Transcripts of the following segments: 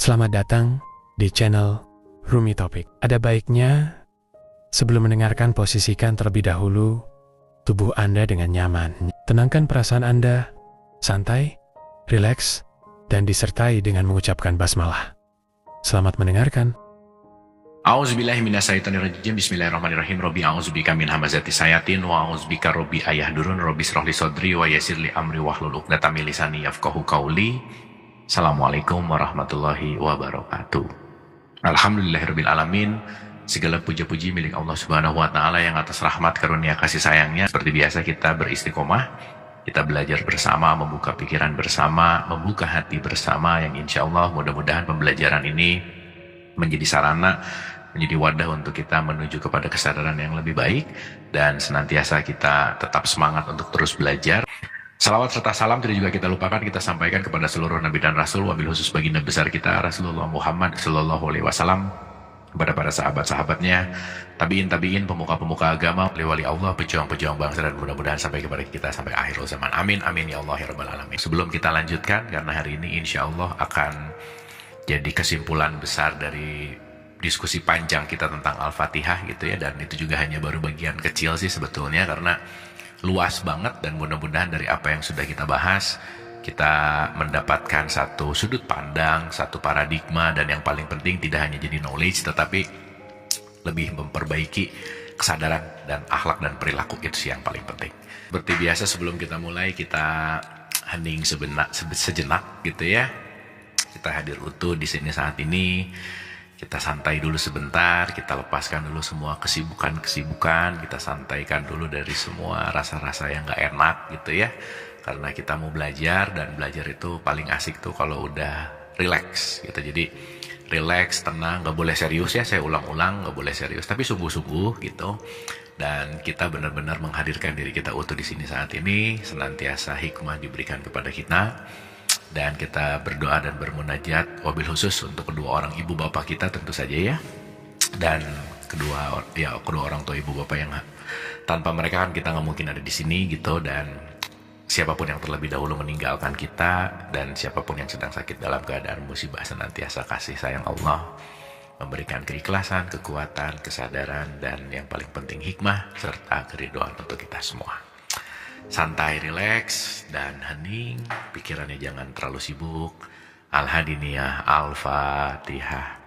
Selamat datang di channel Rumi Topik. Ada baiknya sebelum mendengarkan, posisikan terlebih dahulu tubuh Anda dengan nyaman. Tenangkan perasaan Anda, santai, rileks, dan disertai dengan mengucapkan basmalah. Selamat mendengarkan. A'udzubillahi minasyaitonirrajim. Bismillahirrahmanirrahim. Robbi a'udzubika min hamazati sayatin wa a'udzubika robbi ayahdurun. Robbi shrah li sadri wa yassir li amri wahlul 'uqdatam min lisani yafqahu qauli. Assalamualaikum warahmatullahi wabarakatuh. Alhamdulillahirabbil alamin. Segala puja-puji milik Allah Subhanahu wa taala yang atas rahmat karunia kasih sayangnya. Seperti biasa kita beristiqomah, kita belajar bersama, membuka pikiran bersama, membuka hati bersama, yang insya Allah mudah-mudahan pembelajaran ini menjadi sarana, menjadi wadah untuk kita menuju kepada kesadaran yang lebih baik, dan senantiasa kita tetap semangat untuk terus belajar. Salawat serta salam tidak juga kita lupakan, kita sampaikan kepada seluruh nabi dan rasul, wabil khusus baginda besar kita Rasulullah Muhammad Sallallahu Alaihi Wasallam, kepada para sahabat-sahabatnya, tabiin, pemuka-pemuka agama, wali Allah, pejuang-pejuang bangsa, dan mudah-mudahan sampai kepada kita sampai akhir zaman. Amin, amin ya Allah ya Rabbal Alamin. Sebelum kita lanjutkan, karena hari ini insya Allah akan jadi kesimpulan besar dari diskusi panjang kita tentang Al-Fatihah gitu ya, dan itu juga hanya baru bagian kecil sih sebetulnya, karena luas banget, dan mudah-mudahan dari apa yang sudah kita bahas kita mendapatkan satu sudut pandang, satu paradigma, dan yang paling penting tidak hanya jadi knowledge tetapi lebih memperbaiki kesadaran dan akhlak dan perilaku. Itu sih yang paling penting. Seperti biasa sebelum kita mulai, kita hening sejenak gitu ya. Kita hadir utuh di sini saat ini. Kita santai dulu sebentar, kita lepaskan dulu semua kesibukan-kesibukan, kita santaikan dulu dari semua rasa-rasa yang gak enak gitu ya. Karena kita mau belajar, dan belajar itu paling asik tuh kalau udah relax gitu. Jadi relax, tenang, gak boleh serius ya, saya ulang-ulang, gak boleh serius, tapi sungguh-sungguh gitu. Dan kita benar-benar menghadirkan diri kita utuh di sini saat ini, senantiasa hikmah diberikan kepada kita. Dan kita berdoa dan bermunajat wabil khusus untuk kedua orang ibu bapak kita tentu saja ya. Dan kedua orang tua ibu bapak yang tanpa mereka kan kita nggak mungkin ada di sini gitu. Dan siapapun yang terlebih dahulu meninggalkan kita, dan siapapun yang sedang sakit dalam keadaan musibah, senantiasa kasih sayang Allah memberikan keikhlasan, kekuatan, kesadaran, dan yang paling penting hikmah serta keridhaan untuk kita semua. Santai, rileks, dan hening. Pikirannya jangan terlalu sibuk. Al-Hadiniyah, Al-Fatihah.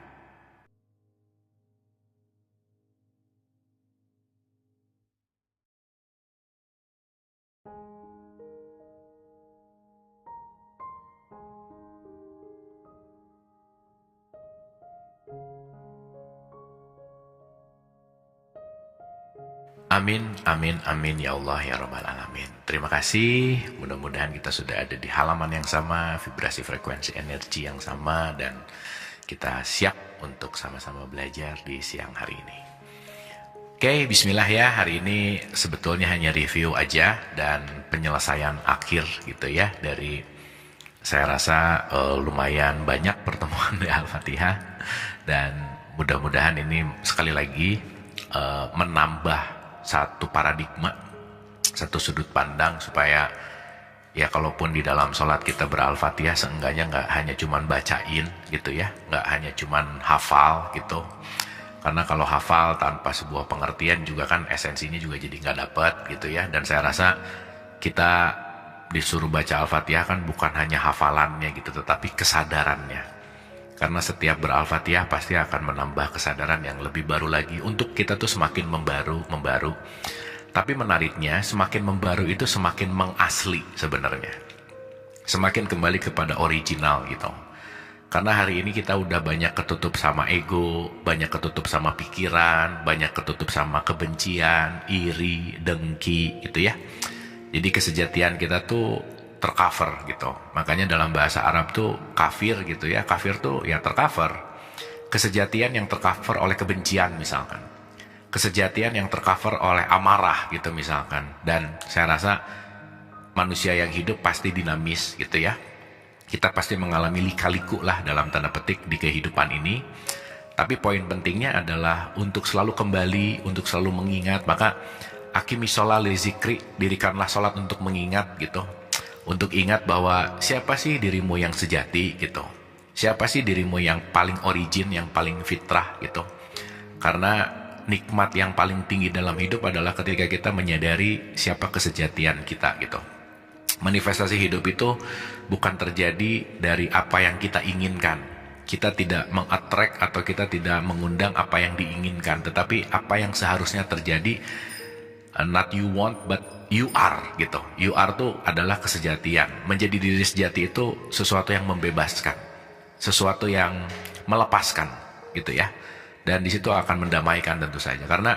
Amin, amin, amin ya Allah ya Rabbal Alamin. Terima kasih, mudah-mudahan kita sudah ada di halaman yang sama, vibrasi frekuensi energi yang sama, dan kita siap untuk sama-sama belajar di siang hari ini. Oke, bismillah ya. Hari ini sebetulnya hanya review aja dan penyelesaian akhir gitu ya, dari saya rasa lumayan banyak pertemuan di Al-Fatihah, dan mudah-mudahan ini sekali lagi menambah satu paradigma, satu sudut pandang, supaya ya kalaupun di dalam sholat kita ber-Al-Fatihah, seenggaknya nggak hanya cuman bacain gitu ya, nggak hanya cuman hafal gitu. Karena kalau hafal tanpa sebuah pengertian juga kan esensinya juga jadi nggak dapet gitu ya. Dan saya rasa kita disuruh baca Al-Fatihah kan bukan hanya hafalannya gitu, tetapi kesadarannya. Karena setiap ber-Al-Fatihah pasti akan menambah kesadaran yang lebih baru lagi untuk kita tuh semakin membaru. Tapi menariknya, semakin membaru itu semakin mengasli sebenarnya. Semakin kembali kepada original gitu. Karena hari ini kita udah banyak ketutup sama ego, banyak ketutup sama pikiran, banyak ketutup sama kebencian, iri, dengki gitu ya. Jadi kesejatian kita tuh tercover gitu. Makanya dalam bahasa Arab tuh kafir gitu ya. Kafir tuh ya tercover. Kesejatian yang tercover oleh kebencian misalkan. Kesejatian yang tercover oleh amarah gitu misalkan. Dan saya rasa manusia yang hidup pasti dinamis gitu ya. Kita pasti mengalami lika-liku lah dalam tanda petik di kehidupan ini. Tapi poin pentingnya adalah untuk selalu kembali, untuk selalu mengingat. Maka akimi sholat li zikri, dirikanlah sholat untuk mengingat gitu. Untuk ingat bahwa siapa sih dirimu yang sejati gitu. Siapa sih dirimu yang paling origin, yang paling fitrah gitu. Karena nikmat yang paling tinggi dalam hidup adalah ketika kita menyadari siapa kesejatian kita gitu. Manifestasi hidup itu bukan terjadi dari apa yang kita inginkan. Kita tidak mengattract atau kita tidak mengundang apa yang diinginkan, tetapi apa yang seharusnya terjadi. Not you want but you are gitu. You are tuh adalah kesejatian. Menjadi diri sejati itu sesuatu yang membebaskan, sesuatu yang melepaskan gitu ya. Dan di situ akan mendamaikan tentu saja. Karena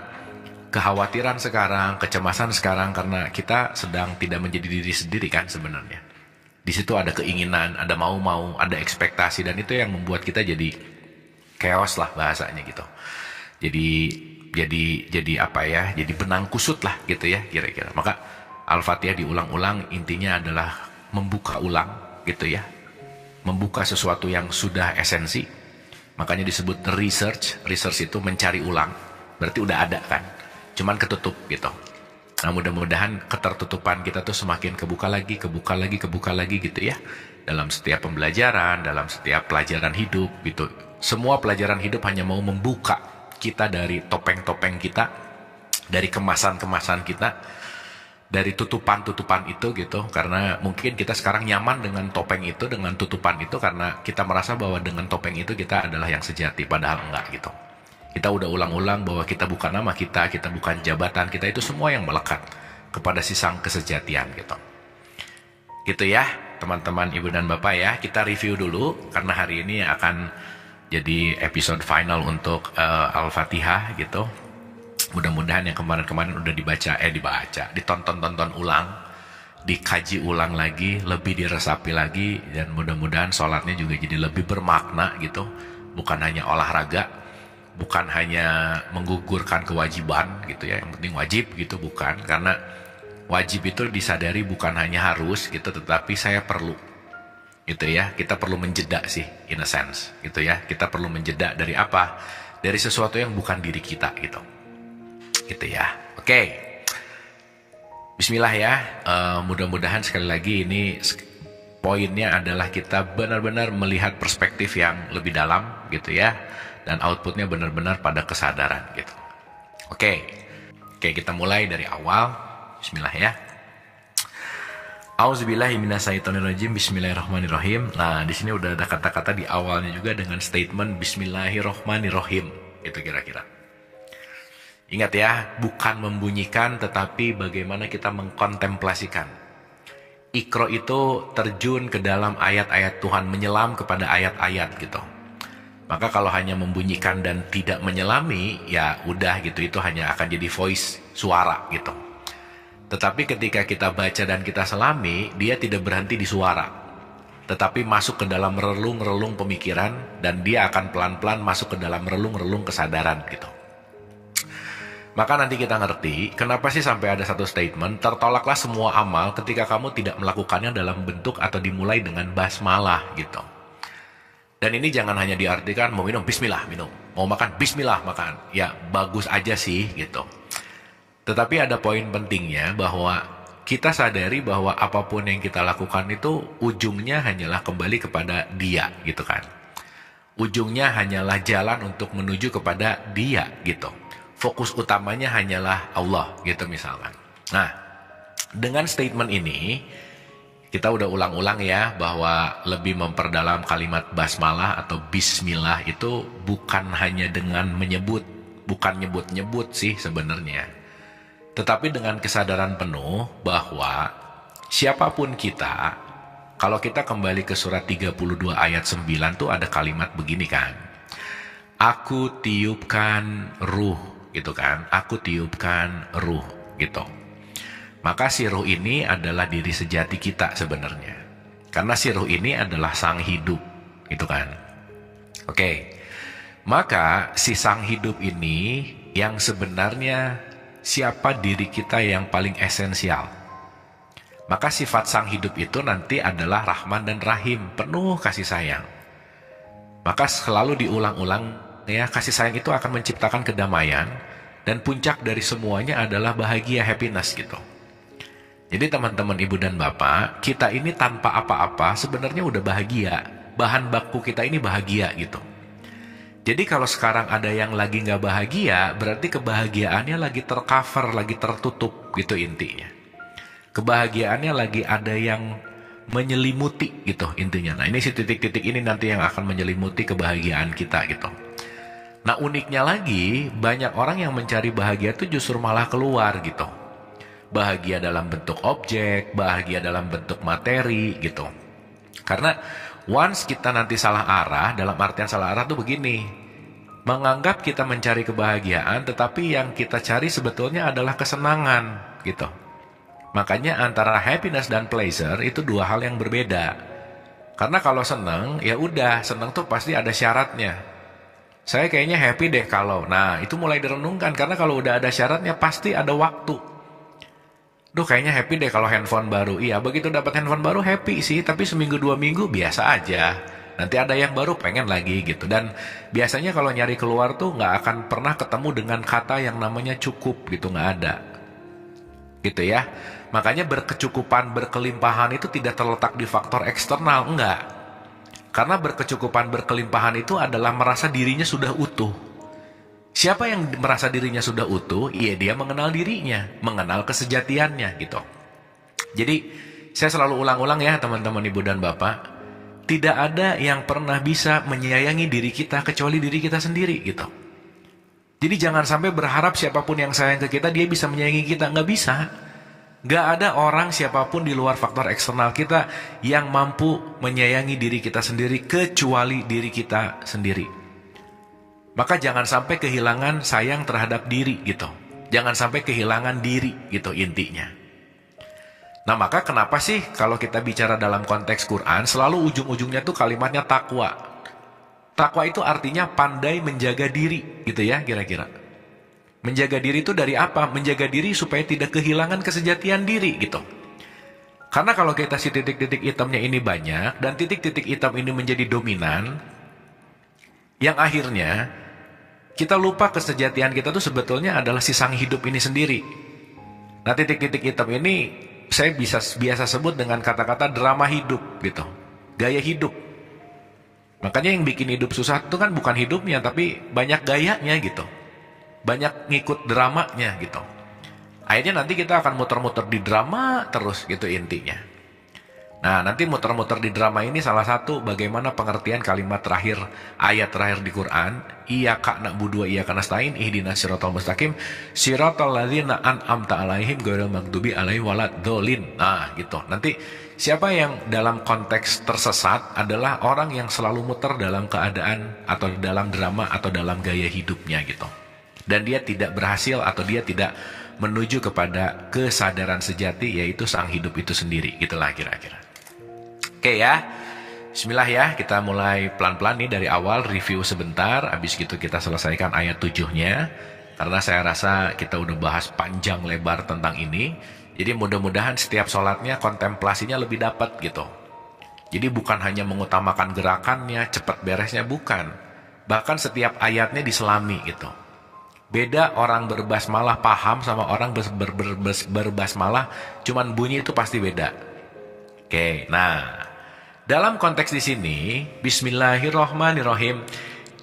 kekhawatiran sekarang, kecemasan sekarang karena kita sedang tidak menjadi diri sendiri kan sebenarnya. Di situ ada keinginan, ada mau-mau, ada ekspektasi, dan itu yang membuat kita jadi chaos lah bahasanya gitu. Jadi apa ya? Jadi benang kusut lah gitu ya kira-kira. Maka Al-Fatihah diulang-ulang intinya adalah membuka ulang gitu ya. Membuka sesuatu yang sudah esensi. Makanya disebut research. Research itu mencari ulang. Berarti udah ada kan. Cuman ketutup gitu. Nah mudah-mudahan ketertutupan kita tuh semakin kebuka lagi gitu ya. Dalam setiap pembelajaran, dalam setiap pelajaran hidup gitu. Semua pelajaran hidup hanya mau membuka kita dari topeng-topeng kita, dari kemasan-kemasan kita, dari tutupan-tutupan itu gitu. Karena mungkin kita sekarang nyaman dengan topeng itu, dengan tutupan itu, karena kita merasa bahwa dengan topeng itu kita adalah yang sejati, padahal enggak gitu. Kita udah ulang-ulang bahwa kita bukan nama kita bukan jabatan kita, itu semua yang melekat kepada si sang kesejatian gitu. Gitu ya teman-teman ibu dan bapak ya. Kita review dulu karena hari ini akan jadi episode final untuk Al-Fatihah gitu. Mudah-mudahan yang kemarin-kemarin udah ditonton ulang, dikaji ulang lagi, lebih diresapi lagi, dan mudah-mudahan sholatnya juga jadi lebih bermakna gitu. Bukan hanya olahraga, bukan hanya menggugurkan kewajiban gitu ya, yang penting wajib gitu, bukan. Karena wajib itu disadari bukan hanya harus gitu, tetapi saya perlu gitu ya. Kita perlu menjeda sih in a sense gitu ya. Kita perlu menjeda dari apa? Dari sesuatu yang bukan diri kita gitu. Gitu ya. Oke. Bismillah ya. Mudah-mudahan sekali lagi ini poinnya adalah kita benar-benar melihat perspektif yang lebih dalam gitu ya. Dan outputnya benar-benar pada kesadaran gitu. Oke, kita mulai dari awal. Bismillah ya. Auzubillahi minasyaitonirrajim. Bismillahirrahmanirrahim. Nah, di sini udah ada kata-kata di awalnya juga dengan statement Bismillahirrahmanirrahim. Itu kira-kira. Ingat ya, bukan membunyikan tetapi bagaimana kita mengkontemplasikan. Iqra itu terjun ke dalam ayat-ayat Tuhan, menyelam kepada ayat-ayat gitu. Maka kalau hanya membunyikan dan tidak menyelami, ya udah gitu, itu hanya akan jadi voice, suara gitu. Tetapi ketika kita baca dan kita selami, dia tidak berhenti di suara, tetapi masuk ke dalam relung-relung pemikiran, dan dia akan pelan-pelan masuk ke dalam relung-relung kesadaran gitu. Maka nanti kita ngerti, kenapa sih sampai ada satu statement, tertolaklah semua amal ketika kamu tidak melakukannya dalam bentuk atau dimulai dengan basmalah gitu. Dan ini jangan hanya diartikan mau minum bismillah minum, mau makan bismillah makan. Ya bagus aja sih gitu. Tetapi ada poin pentingnya bahwa kita sadari bahwa apapun yang kita lakukan itu ujungnya hanyalah kembali kepada dia gitu kan. Ujungnya hanyalah jalan untuk menuju kepada dia gitu. Fokus utamanya hanyalah Allah gitu misalkan. Nah, dengan statement ini kita udah ulang-ulang ya bahwa lebih memperdalam kalimat basmalah atau bismillah itu bukan hanya dengan menyebut, bukan nyebut-nyebut sih sebenarnya. Tetapi dengan kesadaran penuh bahwa siapapun kita, kalau kita kembali ke surat 32 ayat 9 tuh ada kalimat begini kan. Aku tiupkan ruh gitu kan. Aku tiupkan ruh gitu. Maka si ruh ini adalah diri sejati kita sebenarnya. Karena si ruh ini adalah sang hidup, gitu kan. Oke. Maka si sang hidup ini yang sebenarnya siapa diri kita yang paling esensial. Maka sifat sang hidup itu nanti adalah Rahman dan Rahim, penuh kasih sayang. Maka selalu diulang-ulang ya, kasih sayang itu akan menciptakan kedamaian, dan puncak dari semuanya adalah bahagia, happiness gitu. Jadi teman-teman ibu dan bapak, kita ini tanpa apa-apa sebenarnya udah bahagia. bahan baku kita ini bahagia gitu. Jadi kalau sekarang ada yang lagi nggak bahagia, berarti kebahagiaannya lagi tercover, lagi tertutup gitu intinya. Kebahagiaannya lagi ada yang menyelimuti gitu intinya. Nah ini si titik-titik ini nanti yang akan menyelimuti kebahagiaan kita gitu. Nah uniknya lagi, banyak orang yang mencari bahagia itu justru malah keluar gitu. Bahagia dalam bentuk objek, bahagia dalam bentuk materi gitu. Karena once kita nanti salah arah, dalam artian salah arah tuh begini. Menganggap kita mencari kebahagiaan, tetapi yang kita cari sebetulnya adalah kesenangan gitu. Makanya antara happiness dan pleasure itu dua hal yang berbeda. Karena kalau senang, ya udah, senang tuh pasti ada syaratnya. Saya kayaknya happy deh kalau. Nah, itu mulai direnungkan karena kalau udah ada syaratnya pasti ada waktu. Duh, kayaknya happy deh kalau handphone baru. Iya, begitu dapat handphone baru happy sih, tapi seminggu 2 minggu biasa aja. Nanti ada yang baru pengen lagi gitu. Dan biasanya kalau nyari keluar tuh nggak akan pernah ketemu dengan kata yang namanya cukup gitu, nggak ada. Gitu ya. Makanya berkecukupan, berkelimpahan itu tidak terletak di faktor eksternal, enggak. Karena berkecukupan, berkelimpahan itu adalah merasa dirinya sudah utuh. Siapa yang merasa dirinya sudah utuh? Iya, dia mengenal dirinya, mengenal kesejatiannya gitu. Jadi, saya selalu ulang-ulang ya teman-teman ibu dan bapak, tidak ada yang pernah bisa menyayangi diri kita kecuali diri kita sendiri gitu. Jadi jangan sampai berharap siapapun yang sayang ke kita, dia bisa menyayangi kita, nggak bisa. Gak ada orang siapapun di luar faktor eksternal kita yang mampu menyayangi diri kita sendiri kecuali diri kita sendiri. Maka jangan sampai kehilangan sayang terhadap diri gitu. Jangan sampai kehilangan diri gitu intinya. Nah maka kenapa sih kalau kita bicara dalam konteks Quran selalu ujung-ujungnya tuh kalimatnya takwa. Takwa itu artinya pandai menjaga diri gitu ya kira-kira. Menjaga diri itu dari apa? Menjaga diri supaya tidak kehilangan kesejatian diri gitu. Karena kalau kita si titik-titik hitamnya ini banyak dan titik-titik hitam ini menjadi dominan, yang akhirnya kita lupa kesejatian kita tuh sebetulnya adalah si sang hidup ini sendiri. Nah titik-titik hitam ini saya biasa sebut dengan kata-kata drama hidup gitu, gaya hidup. Makanya yang bikin hidup susah itu kan bukan hidupnya tapi banyak gayanya gitu. Banyak ngikut dramanya gitu. Akhirnya nanti kita akan muter-muter di drama terus gitu intinya. Nah nanti muter-muter di drama ini salah satu bagaimana pengertian kalimat terakhir, ayat terakhir di Quran, Iyyaka na'budu wa iyyaka nasta'in ihdinas siratal mustaqim siratal ladzina an'amta 'alaihim ghairil maghdubi 'alaihim waladdallin. Nah gitu. Nanti siapa yang dalam konteks tersesat adalah orang yang selalu muter dalam keadaan atau dalam drama atau dalam gaya hidupnya gitu. Dan dia tidak berhasil atau dia tidak menuju kepada kesadaran sejati yaitu sang hidup itu sendiri. Gitulah kira-kira. Oke ya, bismillah ya, kita mulai pelan-pelan nih dari awal review sebentar. Habis gitu kita selesaikan ayat 7-nya. Karena saya rasa kita udah bahas panjang lebar tentang ini. Jadi mudah-mudahan setiap sholatnya kontemplasinya lebih dapat gitu. Jadi bukan hanya mengutamakan gerakannya, cepat beresnya, bukan. Bahkan setiap ayatnya diselami gitu. Beda orang berbasmalah paham sama orang berbasmalah cuman bunyi itu pasti beda. Oke, nah dalam konteks di sini Bismillahirrohmanirrohim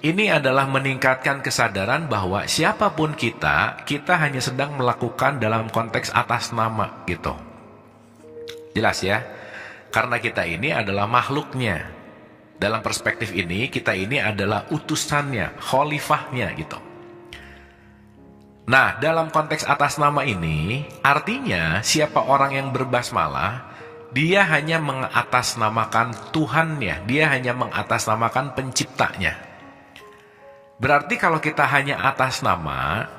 ini adalah meningkatkan kesadaran bahwa siapapun kita hanya sedang melakukan dalam konteks atas nama gitu. Jelas ya? Karena kita ini adalah makhluknya. Dalam perspektif ini kita ini adalah utusannya, khalifahnya gitu. Nah, dalam konteks atas nama ini, artinya siapa orang yang berbasmalah, dia hanya mengatasnamakan Tuhannya, dia hanya mengatasnamakan penciptanya. Berarti kalau kita hanya atas nama,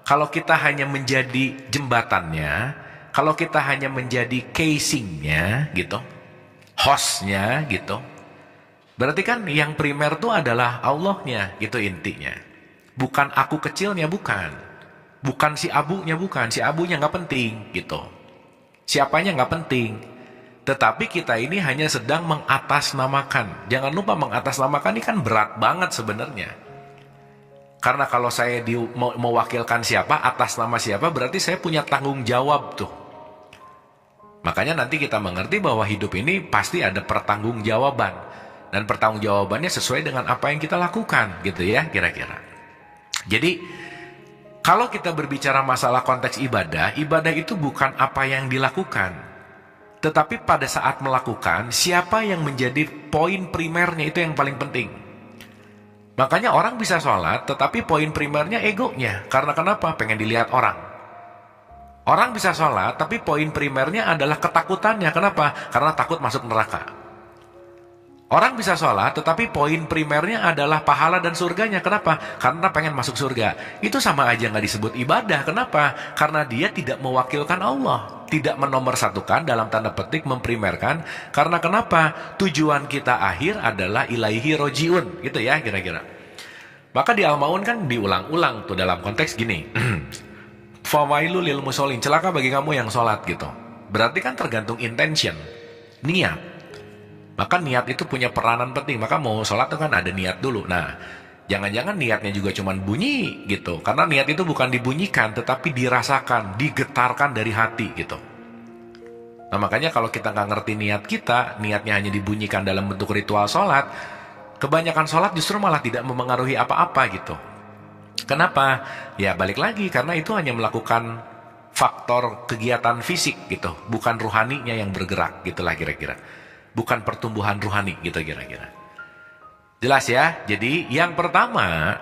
kalau kita hanya menjadi jembatannya, kalau kita hanya menjadi casingnya gitu, hostnya gitu, berarti kan yang primer itu adalah Allahnya gitu intinya. Bukan aku kecilnya, bukan. Bukan si abunya, bukan. Si abunya nggak penting gitu. Siapanya nggak penting. Tetapi kita ini hanya sedang mengatasnamakan. Jangan lupa mengatasnamakan ini kan berat banget sebenarnya. Karena kalau saya mewakilkan siapa, atas nama siapa, berarti saya punya tanggung jawab tuh. Makanya nanti kita mengerti bahwa hidup ini pasti ada pertanggungjawaban. Dan pertanggungjawabannya sesuai dengan apa yang kita lakukan, gitu ya, kira-kira. Jadi, kalau kita berbicara masalah konteks ibadah, ibadah itu bukan apa yang dilakukan, tetapi pada saat melakukan, siapa yang menjadi poin primernya, itu yang paling penting. Makanya orang bisa sholat, tetapi poin primernya egonya. Karena kenapa? Pengen dilihat orang. Orang bisa sholat, tapi poin primernya adalah ketakutannya. Kenapa? Karena takut masuk neraka. Orang bisa sholat, tetapi poin primernya adalah pahala dan surganya. Kenapa? Karena pengen masuk surga. Itu sama aja nggak disebut ibadah. Kenapa? Karena dia tidak mewakilkan Allah. Tidak menomorsatukan, dalam tanda petik memprimerkan. Karena kenapa? Tujuan kita akhir adalah ilaihi rojiun. Gitu ya, kira-kira. Maka di Al-Maun kan diulang-ulang tuh dalam konteks gini. Fawailu lil musholin, celaka bagi kamu yang sholat gitu. Berarti kan tergantung intention, niat. Maka niat itu punya peranan penting. Maka mau sholat itu kan ada niat dulu. Nah, jangan-jangan niatnya juga cuma bunyi gitu. Karena niat itu bukan dibunyikan, tetapi dirasakan, digetarkan dari hati gitu. Nah, makanya kalau kita nggak ngerti niat kita, niatnya hanya dibunyikan dalam bentuk ritual sholat, kebanyakan sholat justru malah tidak memengaruhi apa-apa gitu. Kenapa? Ya balik lagi, karena itu hanya melakukan faktor kegiatan fisik gitu. Bukan ruhaninya yang bergerak gitulah kira-kira. Bukan pertumbuhan ruhani gitu kira-kira. Jelas ya? Jadi yang pertama,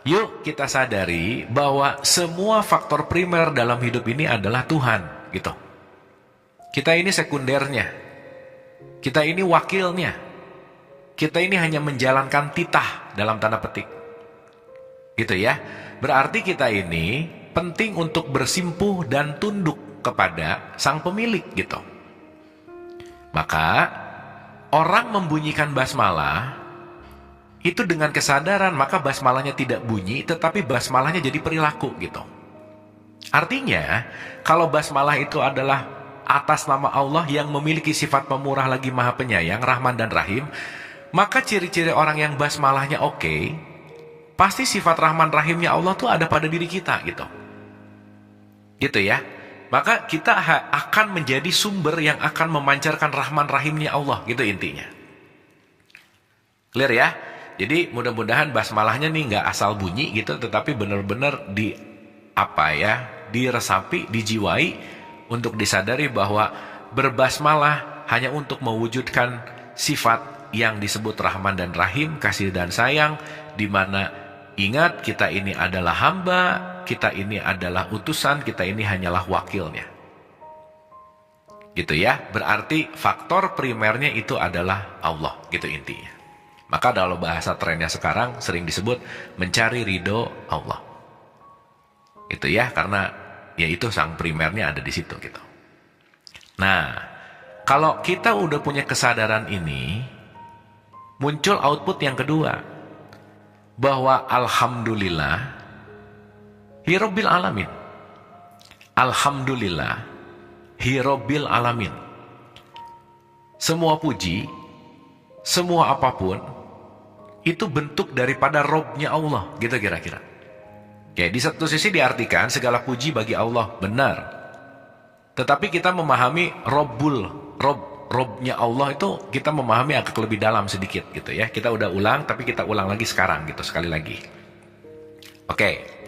yuk kita sadari bahwa semua faktor primer dalam hidup ini adalah Tuhan gitu. Kita ini sekundernya. Kita ini wakilnya. Kita ini hanya menjalankan titah dalam tanda petik. Gitu ya. Berarti kita ini penting untuk bersimpuh dan tunduk kepada sang pemilik gitu. Maka orang membunyikan basmalah itu dengan kesadaran, maka basmalahnya tidak bunyi, tetapi basmalahnya jadi perilaku gitu. Artinya, kalau basmalah itu adalah atas nama Allah yang memiliki sifat pemurah lagi maha penyayang, Rahman dan Rahim, maka ciri-ciri orang yang basmalahnya oke, pasti sifat Rahman Rahimnya Allah tuh ada pada diri kita gitu. Gitu ya. Maka kita akan menjadi sumber yang akan memancarkan Rahman Rahimnya Allah, gitu intinya. Clear ya? Jadi mudah-mudahan basmalahnya nih nggak asal bunyi gitu, tetapi benar-benar diresapi, dijiwai untuk disadari bahwa berbasmalah hanya untuk mewujudkan sifat yang disebut Rahman dan Rahim, kasih dan sayang, di mana ingat kita ini adalah hamba, kita ini adalah utusan, kita ini hanyalah wakilnya. Gitu ya. Berarti faktor primernya itu adalah Allah, gitu intinya. Maka kalau bahasa trennya sekarang sering disebut mencari ridho Allah. Itu ya, karena ya itu sang primernya ada di situ gitu. Nah, kalau kita udah punya kesadaran ini, muncul output yang kedua. Bahwa alhamdulillah Hirobbil alamin. Alhamdulillah Hirobbil alamin. Semua puji, semua apapun itu bentuk daripada Robnya Allah, gitu kira-kira. Oke, di satu sisi diartikan segala puji bagi Allah, benar. Tetapi kita memahami Robnya Allah itu kita memahami agak lebih dalam sedikit gitu ya. Kita udah ulang, tapi kita ulang lagi sekarang gitu, sekali lagi. Oke.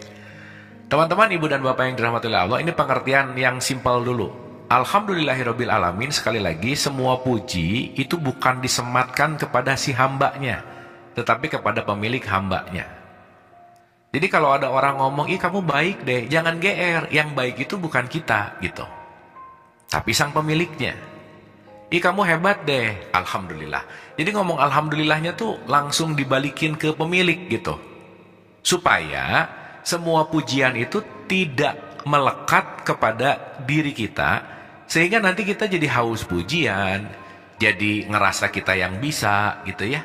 Teman-teman, ibu dan bapak yang dirahmati oleh Allah, ini pengertian yang simpel dulu. Alhamdulillahirabbil alamin, sekali lagi, semua puji itu bukan disematkan kepada si hambanya, tetapi kepada pemilik hambanya. Jadi kalau ada orang ngomong, ih kamu baik deh, jangan GR. Yang baik itu bukan kita gitu, tapi sang pemiliknya. Ih kamu hebat deh, alhamdulillah. Jadi ngomong alhamdulillahnya tuh langsung dibalikin ke pemilik gitu, supaya semua pujian itu tidak melekat kepada diri kita, sehingga nanti kita jadi haus pujian, jadi ngerasa kita yang bisa gitu ya.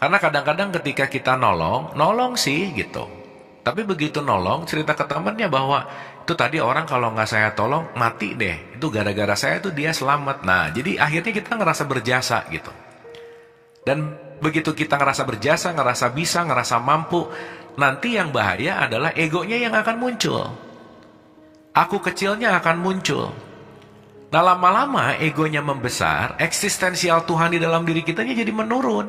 Karena kadang-kadang ketika kita nolong sih gitu, tapi begitu nolong cerita ke temannya bahwa itu tadi orang kalau nggak saya tolong mati deh, itu gara-gara saya tuh dia selamat. Nah jadi akhirnya kita ngerasa berjasa gitu. Dan begitu kita ngerasa berjasa, ngerasa bisa, ngerasa mampu, nanti yang bahaya adalah egonya yang akan muncul. Aku kecilnya akan muncul. Nah, lama-lama egonya membesar, eksistensial Tuhan di dalam diri kitanya jadi menurun.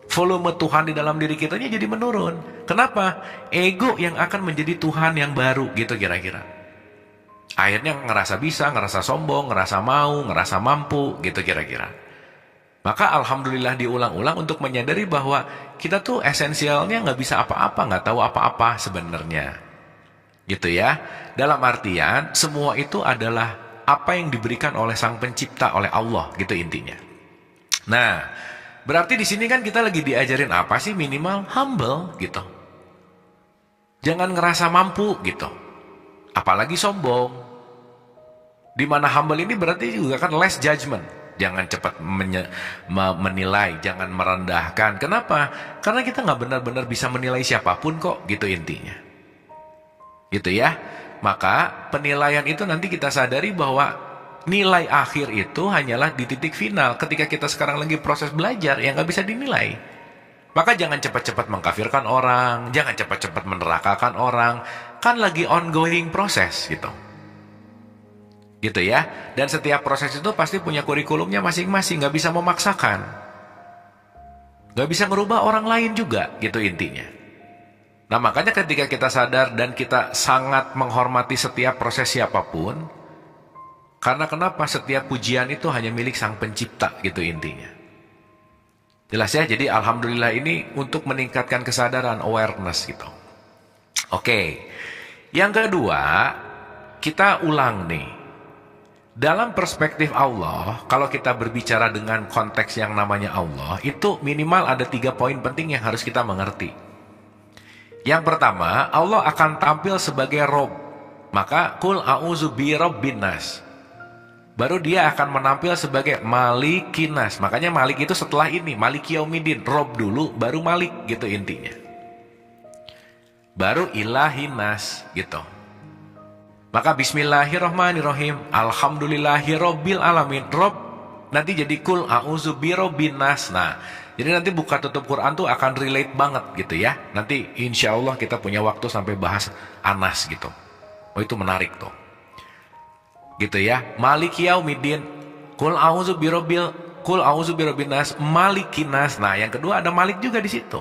Volume Tuhan di dalam diri kitanya jadi menurun. Kenapa? Ego yang akan menjadi Tuhan yang baru, gitu kira-kira. Akhirnya ngerasa bisa, ngerasa sombong, ngerasa mau, ngerasa mampu, gitu kira-kira. Maka alhamdulillah diulang-ulang untuk menyadari bahwa kita tuh esensialnya nggak bisa apa-apa, nggak tahu apa-apa sebenarnya. Gitu ya. Dalam artian, semua itu adalah apa yang diberikan oleh Sang Pencipta, oleh Allah, gitu intinya. Nah, berarti di sini kan kita lagi diajarin apa sih? Minimal humble, gitu. Jangan ngerasa mampu, gitu. Apalagi sombong. Dimana humble ini berarti juga kan less judgment. Jangan cepat menilai, jangan merendahkan. Kenapa? Karena kita nggak benar-benar bisa menilai siapapun kok, gitu intinya. Gitu ya. Maka penilaian itu nanti kita sadari bahwa nilai akhir itu hanyalah di titik final. Ketika kita sekarang lagi proses belajar, yang nggak bisa dinilai. Maka jangan cepat-cepat mengkafirkan orang, jangan cepat-cepat menerakakan orang. Kan lagi ongoing proses gitu. Gitu ya. Dan setiap proses itu pasti punya kurikulumnya masing-masing, nggak bisa memaksakan. Nggak bisa merubah orang lain juga, gitu intinya. Nah, makanya ketika kita sadar dan kita sangat menghormati setiap proses siapapun, karena kenapa? Setiap pujian itu hanya milik Sang Pencipta, gitu intinya. Jelas ya? Jadi alhamdulillah ini untuk meningkatkan kesadaran, awareness gitu. Oke. Yang kedua, kita ulang nih. Dalam perspektif Allah, kalau kita berbicara dengan konteks yang namanya Allah, itu minimal ada 3 poin penting yang harus kita mengerti. Yang pertama, Allah akan tampil sebagai Rob. Maka, Qul a'udzu bi rabbin nas. Baru dia akan menampil sebagai Malikin nas. Makanya Malik itu setelah ini, Maliki Yaumiddin. Rob dulu, baru Malik, gitu intinya. Baru Ilahin nas, gitu. Maka Bismillahirrahmanirrahim. Alhamdulillahirabbil alamin. Rob nanti jadi Qul a'udzu bi rabbin nas. Nah, jadi nanti buka tutup Quran tuh akan relate banget gitu ya. Nanti insya Allah kita punya waktu sampai bahas Anas gitu. Oh, itu menarik tuh. Gitu ya. Maliki Yaumiddin. Qul a'udzu birabbin nas, Malikin nas. Nah, yang kedua ada Malik juga di situ.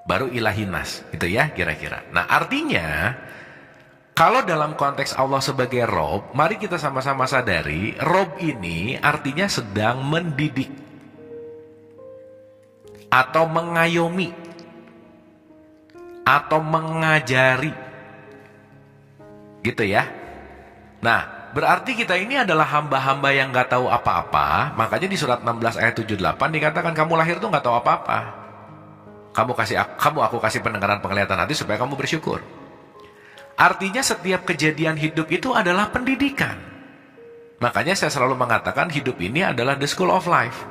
Baru Ilahin nas, gitu ya kira-kira. Nah, artinya kalau dalam konteks Allah sebagai Rob, mari kita sama-sama sadari, Rob ini artinya sedang mendidik atau mengayomi atau mengajari, gitu ya. Nah, berarti kita ini adalah hamba-hamba yang gak tahu apa-apa. Makanya di surat 16 ayat 78 dikatakan kamu lahir tuh gak tahu apa-apa. Aku kasih pendengaran penglihatan hati supaya kamu bersyukur. Artinya setiap kejadian hidup itu adalah pendidikan. Makanya saya selalu mengatakan hidup ini adalah the school of life.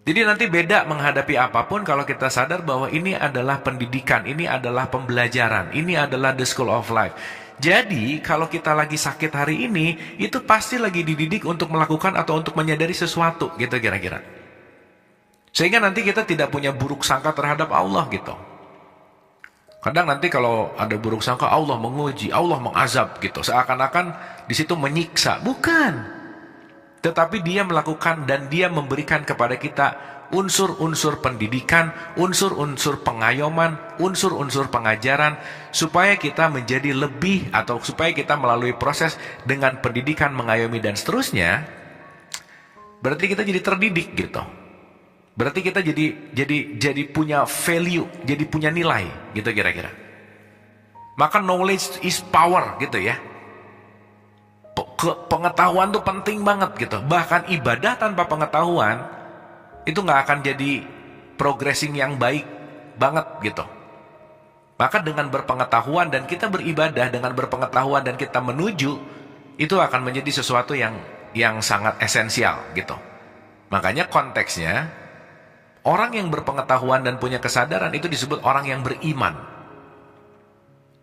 Jadi nanti beda menghadapi apapun kalau kita sadar bahwa ini adalah pendidikan, ini adalah pembelajaran, ini adalah the school of life. Jadi kalau kita lagi sakit hari ini, itu pasti lagi dididik untuk melakukan atau untuk menyadari sesuatu, gitu kira-kira. Sehingga nanti kita tidak punya buruk sangka terhadap Allah gitu. Kadang nanti kalau ada buruk sangka, Allah menguji, Allah mengazab gitu. Seakan-akan di situ menyiksa. Bukan. Tetapi dia melakukan dan dia memberikan kepada kita unsur-unsur pendidikan, unsur-unsur pengayoman, unsur-unsur pengajaran, supaya kita menjadi lebih atau supaya kita melalui proses dengan pendidikan, mengayomi dan seterusnya. Berarti kita jadi terdidik gitu. Berarti kita jadi punya value, jadi punya nilai, gitu kira-kira. Maka knowledge is power, gitu ya. Pengetahuan tuh penting banget, gitu. Bahkan ibadah tanpa pengetahuan itu nggak akan jadi progressing yang baik banget, gitu. Maka dengan berpengetahuan dan kita beribadah dengan berpengetahuan dan kita menuju, itu akan menjadi sesuatu yang sangat esensial, gitu. Makanya konteksnya, orang yang berpengetahuan dan punya kesadaran itu disebut orang yang beriman.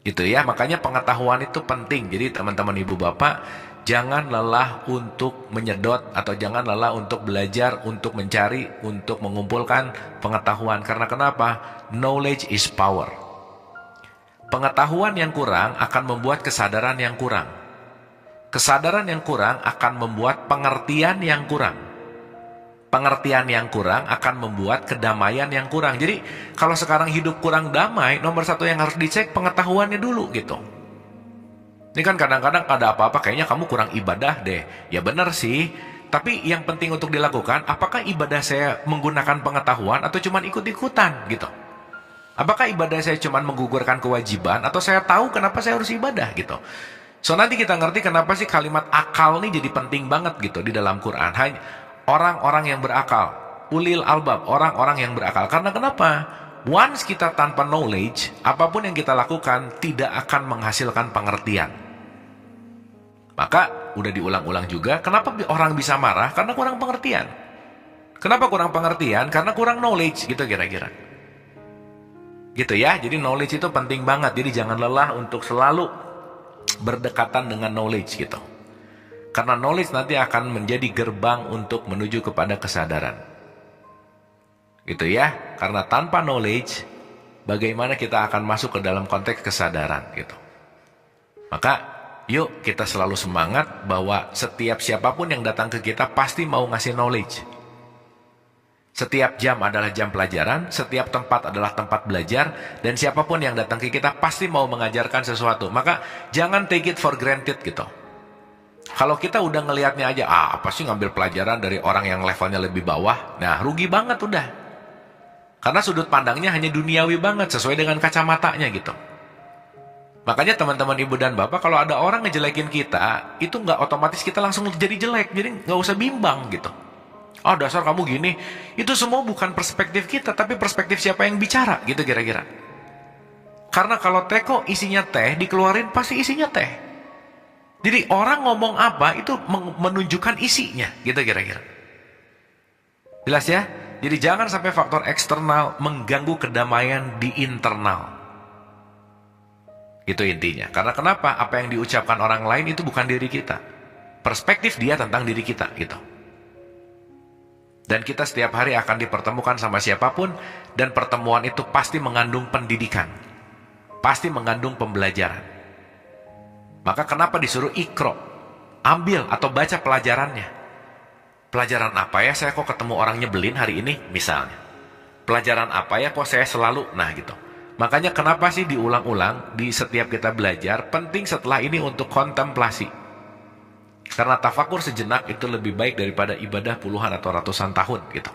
Gitu ya, makanya pengetahuan itu penting. Jadi teman-teman ibu bapak, jangan lelah untuk menyedot atau jangan lelah untuk belajar, untuk mencari, untuk mengumpulkan pengetahuan. Karena kenapa? Knowledge is power. Pengetahuan yang kurang akan membuat kesadaran yang kurang. Kesadaran yang kurang akan membuat pengertian yang kurang. Pengertian yang kurang akan membuat kedamaian yang kurang. Jadi kalau sekarang hidup kurang damai, nomor satu yang harus dicek pengetahuannya dulu gitu. Ini kan kadang-kadang ada apa-apa kayaknya kamu kurang ibadah deh. Ya benar sih. Tapi yang penting untuk dilakukan, apakah ibadah saya menggunakan pengetahuan atau cuma ikut-ikutan gitu. Apakah ibadah saya cuma menggugurkan kewajiban atau saya tahu kenapa saya harus ibadah gitu. So nanti kita ngerti kenapa sih kalimat akal ini jadi penting banget gitu di dalam Quran. Hanya orang-orang yang berakal, ulil albab, orang-orang yang berakal. Karena kenapa? Once kita tanpa knowledge, apapun yang kita lakukan tidak akan menghasilkan pengertian. Maka udah diulang-ulang juga, kenapa orang bisa marah? Karena kurang pengertian. Kenapa kurang pengertian? Karena kurang knowledge gitu kira-kira. Gitu ya, jadi knowledge itu penting banget. Jadi jangan lelah untuk selalu berdekatan dengan knowledge gitu. Karena knowledge nanti akan menjadi gerbang untuk menuju kepada kesadaran. Gitu ya. Karena tanpa knowledge, bagaimana kita akan masuk ke dalam konteks kesadaran gitu. Maka yuk kita selalu semangat bahwa setiap siapapun yang datang ke kita pasti mau ngasih knowledge. Setiap jam adalah jam pelajaran, setiap tempat adalah tempat belajar, dan siapapun yang datang ke kita pasti mau mengajarkan sesuatu. Maka jangan take it for granted gitu. Kalau kita udah ngelihatnya aja, apa sih ngambil pelajaran dari orang yang levelnya lebih bawah? Nah, rugi banget udah. Karena sudut pandangnya hanya duniawi banget, sesuai dengan kacamatanya gitu. Makanya teman-teman ibu dan bapak, kalau ada orang ngejelekin kita, itu nggak otomatis kita langsung jadi jelek. Jadi nggak usah bimbang gitu. Oh dasar kamu gini. Itu semua bukan perspektif kita, tapi perspektif siapa yang bicara gitu kira-kira. Karena kalau teko isinya teh, dikeluarin pasti isinya teh. Jadi orang ngomong apa itu menunjukkan isinya gitu kira-kira. Jelas ya? Jadi jangan sampai faktor eksternal mengganggu kedamaian di internal. Itu intinya. Karena kenapa? Apa yang diucapkan orang lain itu bukan diri kita. Perspektif dia tentang diri kita gitu. Dan kita setiap hari akan dipertemukan sama siapapun, dan pertemuan itu pasti mengandung pendidikan. Pasti mengandung pembelajaran. Maka kenapa disuruh ikro? Ambil atau baca pelajarannya. Pelajaran apa ya saya kok ketemu orang nyebelin hari ini misalnya. Pelajaran apa ya kok saya selalu, nah gitu. Makanya kenapa sih diulang-ulang di setiap kita belajar, penting setelah ini untuk kontemplasi. Karena tafakur sejenak itu lebih baik daripada ibadah puluhan atau ratusan tahun gitu.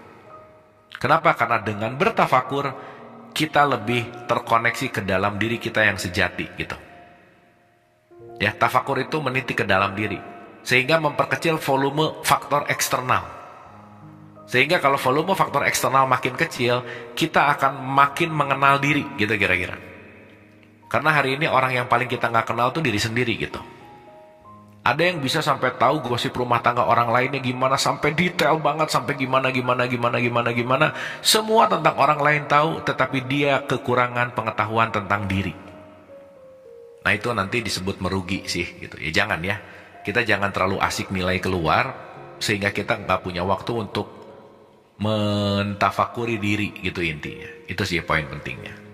Kenapa? Karena dengan bertafakur kita lebih terkoneksi ke dalam diri kita yang sejati gitu. Ya, tafakur itu meniti ke dalam diri sehingga memperkecil volume faktor eksternal. Sehingga kalau volume faktor eksternal makin kecil, kita akan makin mengenal diri gitu kira-kira. Karena hari ini orang yang paling kita nggak kenal tuh diri sendiri gitu. Ada yang bisa sampai tahu gosip rumah tangga orang lainnya gimana, sampai detail banget, sampai gimana. Semua tentang orang lain tahu, tetapi dia kekurangan pengetahuan tentang diri. Nah itu nanti disebut merugi sih gitu. Ya jangan ya. Kita jangan terlalu asik nilai keluar sehingga kita nggak punya waktu untuk mentafakuri diri gitu intinya. Itu sih poin pentingnya.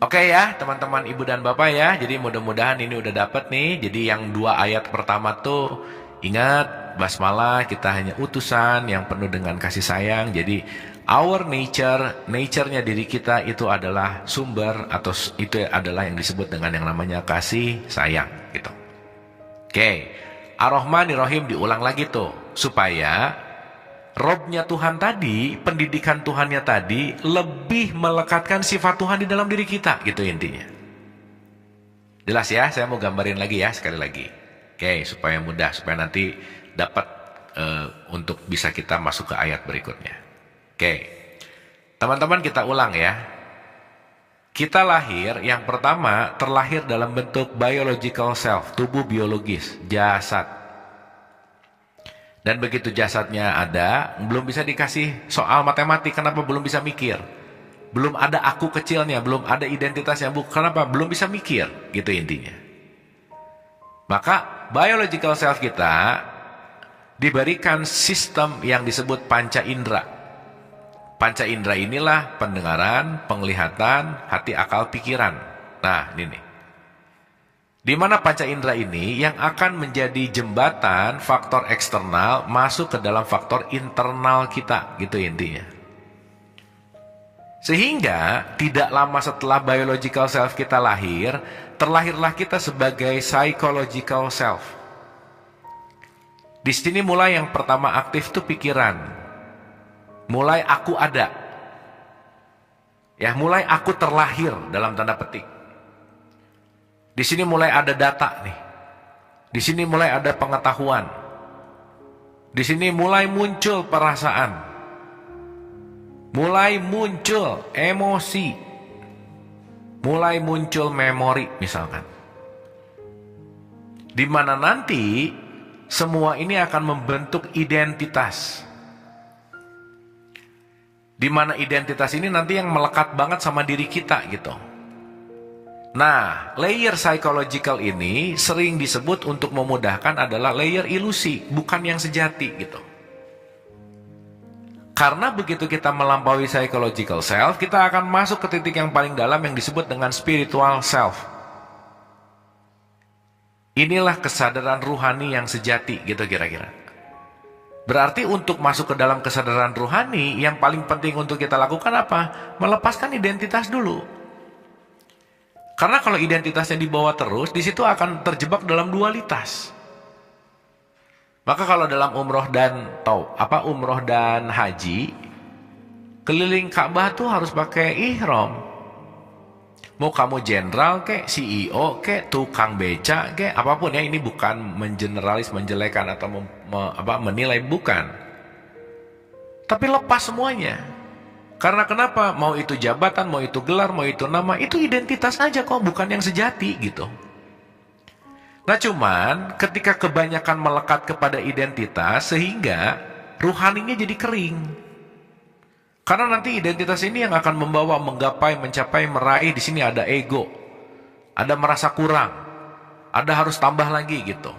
Oke ya teman-teman ibu dan bapak ya. Jadi mudah-mudahan ini udah dapet nih. Jadi yang 2 ayat pertama tuh ingat basmalah kita hanya utusan yang penuh dengan kasih sayang. Jadi our nature-nya diri kita itu adalah sumber atau itu adalah yang disebut dengan yang namanya kasih sayang gitu. Oke. Ar-Rahmanir-Rahim diulang lagi tuh supaya Robnya Tuhan tadi, pendidikan Tuhannya tadi lebih melekatkan sifat Tuhan di dalam diri kita gitu intinya. Jelas ya? Saya mau gambarin lagi ya sekali lagi. Oke, supaya mudah, supaya nanti dapat untuk bisa kita masuk ke ayat berikutnya. Oke, teman-teman kita ulang ya. Kita lahir, yang pertama terlahir dalam bentuk biological self, tubuh biologis, jasad. Dan begitu jasadnya ada, belum bisa dikasih soal matematik, kenapa belum bisa mikir? Belum ada aku kecilnya, belum ada identitasnya, kenapa? Belum bisa mikir, gitu intinya. Maka biological self kita diberikan sistem yang disebut panca indera. Panca indera inilah pendengaran, penglihatan, hati, akal, pikiran. Nah, ini nih. Di mana panca indera ini yang akan menjadi jembatan faktor eksternal masuk ke dalam faktor internal kita, gitu intinya. Sehingga tidak lama setelah biological self kita lahir, terlahirlah kita sebagai psychological self. Di sini mulai yang pertama aktif tuh pikiran. Mulai aku ada. Ya, mulai aku terlahir dalam tanda petik. Di sini mulai ada data nih. Di sini mulai ada pengetahuan. Di sini mulai muncul perasaan. Mulai muncul emosi. Mulai muncul memori misalkan. Di mana nanti semua ini akan membentuk identitas. Di mana identitas ini nanti yang melekat banget sama diri kita gitu. Nah, layer psychological ini sering disebut untuk memudahkan adalah layer ilusi, bukan yang sejati gitu. Karena begitu kita melampaui psychological self, kita akan masuk ke titik yang paling dalam yang disebut dengan spiritual self. Inilah kesadaran ruhani yang sejati gitu kira-kira. Berarti untuk masuk ke dalam kesadaran ruhani, yang paling penting untuk kita lakukan apa? Melepaskan identitas dulu. Karena kalau identitasnya dibawa terus, di situ akan terjebak dalam dualitas. Maka kalau dalam umroh dan haji, keliling Ka'bah tuh harus pakai ihram. Mau kamu jenderal kek, CEO kek, tukang beca kek, apapun ya, ini bukan mengeneralis, menjelekan atau menilai, bukan. Tapi lepas semuanya. Karena kenapa? Mau itu jabatan, mau itu gelar, mau itu nama, itu identitas aja kok, bukan yang sejati gitu. Nah cuman ketika kebanyakan melekat kepada identitas sehingga ruhaninya jadi kering. Karena nanti identitas ini yang akan membawa menggapai, mencapai, meraih. Di sini ada ego, ada merasa kurang, ada harus tambah lagi gitu.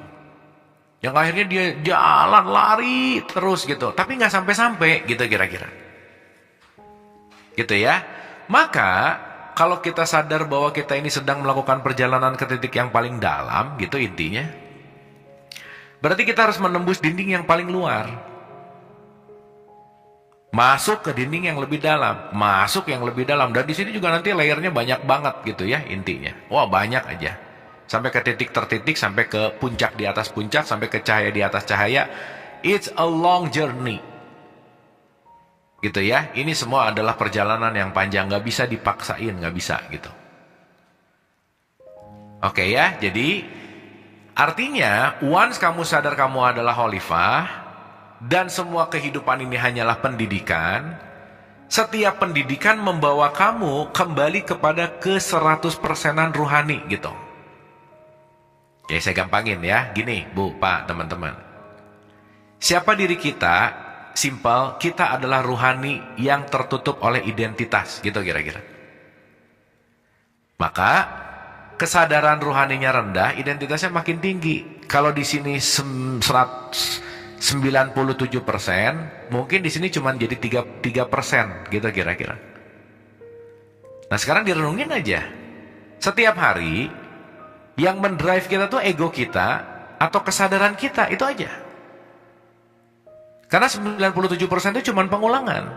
Yang akhirnya dia jalan lari terus gitu, tapi nggak sampai-sampai gitu kira-kira. Gitu ya. Maka kalau kita sadar bahwa kita ini sedang melakukan perjalanan ke titik yang paling dalam, gitu intinya. Berarti kita harus menembus dinding yang paling luar. Masuk ke dinding yang lebih dalam, masuk yang lebih dalam. Dan di sini juga nanti layernya banyak banget gitu ya intinya. Wah banyak aja. Sampai ke titik tertitik, sampai ke puncak di atas puncak, sampai ke cahaya di atas cahaya. It's a long journey. Gitu ya, ini semua adalah perjalanan yang panjang, nggak bisa dipaksain, nggak bisa gitu. Oke ya, jadi artinya once kamu sadar kamu adalah khalifah dan semua kehidupan ini hanyalah pendidikan, setiap pendidikan membawa kamu kembali kepada ke 100%an ruhani gitu. Oke, saya gampangin ya, gini Bu, Pak, teman-teman. Siapa diri kita? Simple, kita adalah ruhani yang tertutup oleh identitas, gitu kira-kira. Maka kesadaran ruhaninya rendah, identitasnya makin tinggi. Kalau di sini 97%, mungkin di sini cuma jadi 3%, gitu kira-kira. Nah sekarang direnungin aja. Setiap hari yang mendrive kita tuh ego kita atau kesadaran kita, itu aja. Karena 97% itu cuma pengulangan.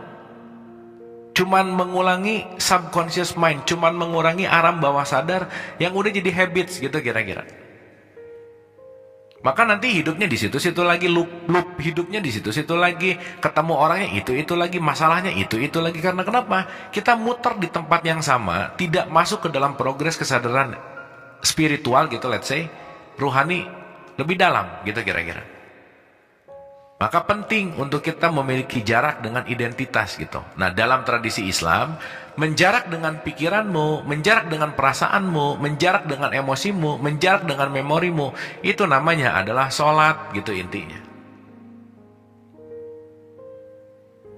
Cuman mengulangi subconscious mind, cuman mengurangi alam bawah sadar yang udah jadi habits gitu kira-kira. Maka nanti hidupnya di situ-situ lagi, loop hidupnya di situ-situ lagi, ketemu orangnya itu lagi, masalahnya itu lagi. Karena kenapa? Kita muter di tempat yang sama, tidak masuk ke dalam progres kesadaran spiritual gitu, let's say, ruhani lebih dalam gitu kira-kira. Maka penting untuk kita memiliki jarak dengan identitas gitu. Nah dalam tradisi Islam, menjarak dengan pikiranmu, menjarak dengan perasaanmu, menjarak dengan emosimu, menjarak dengan memorimu, itu namanya adalah sholat gitu intinya.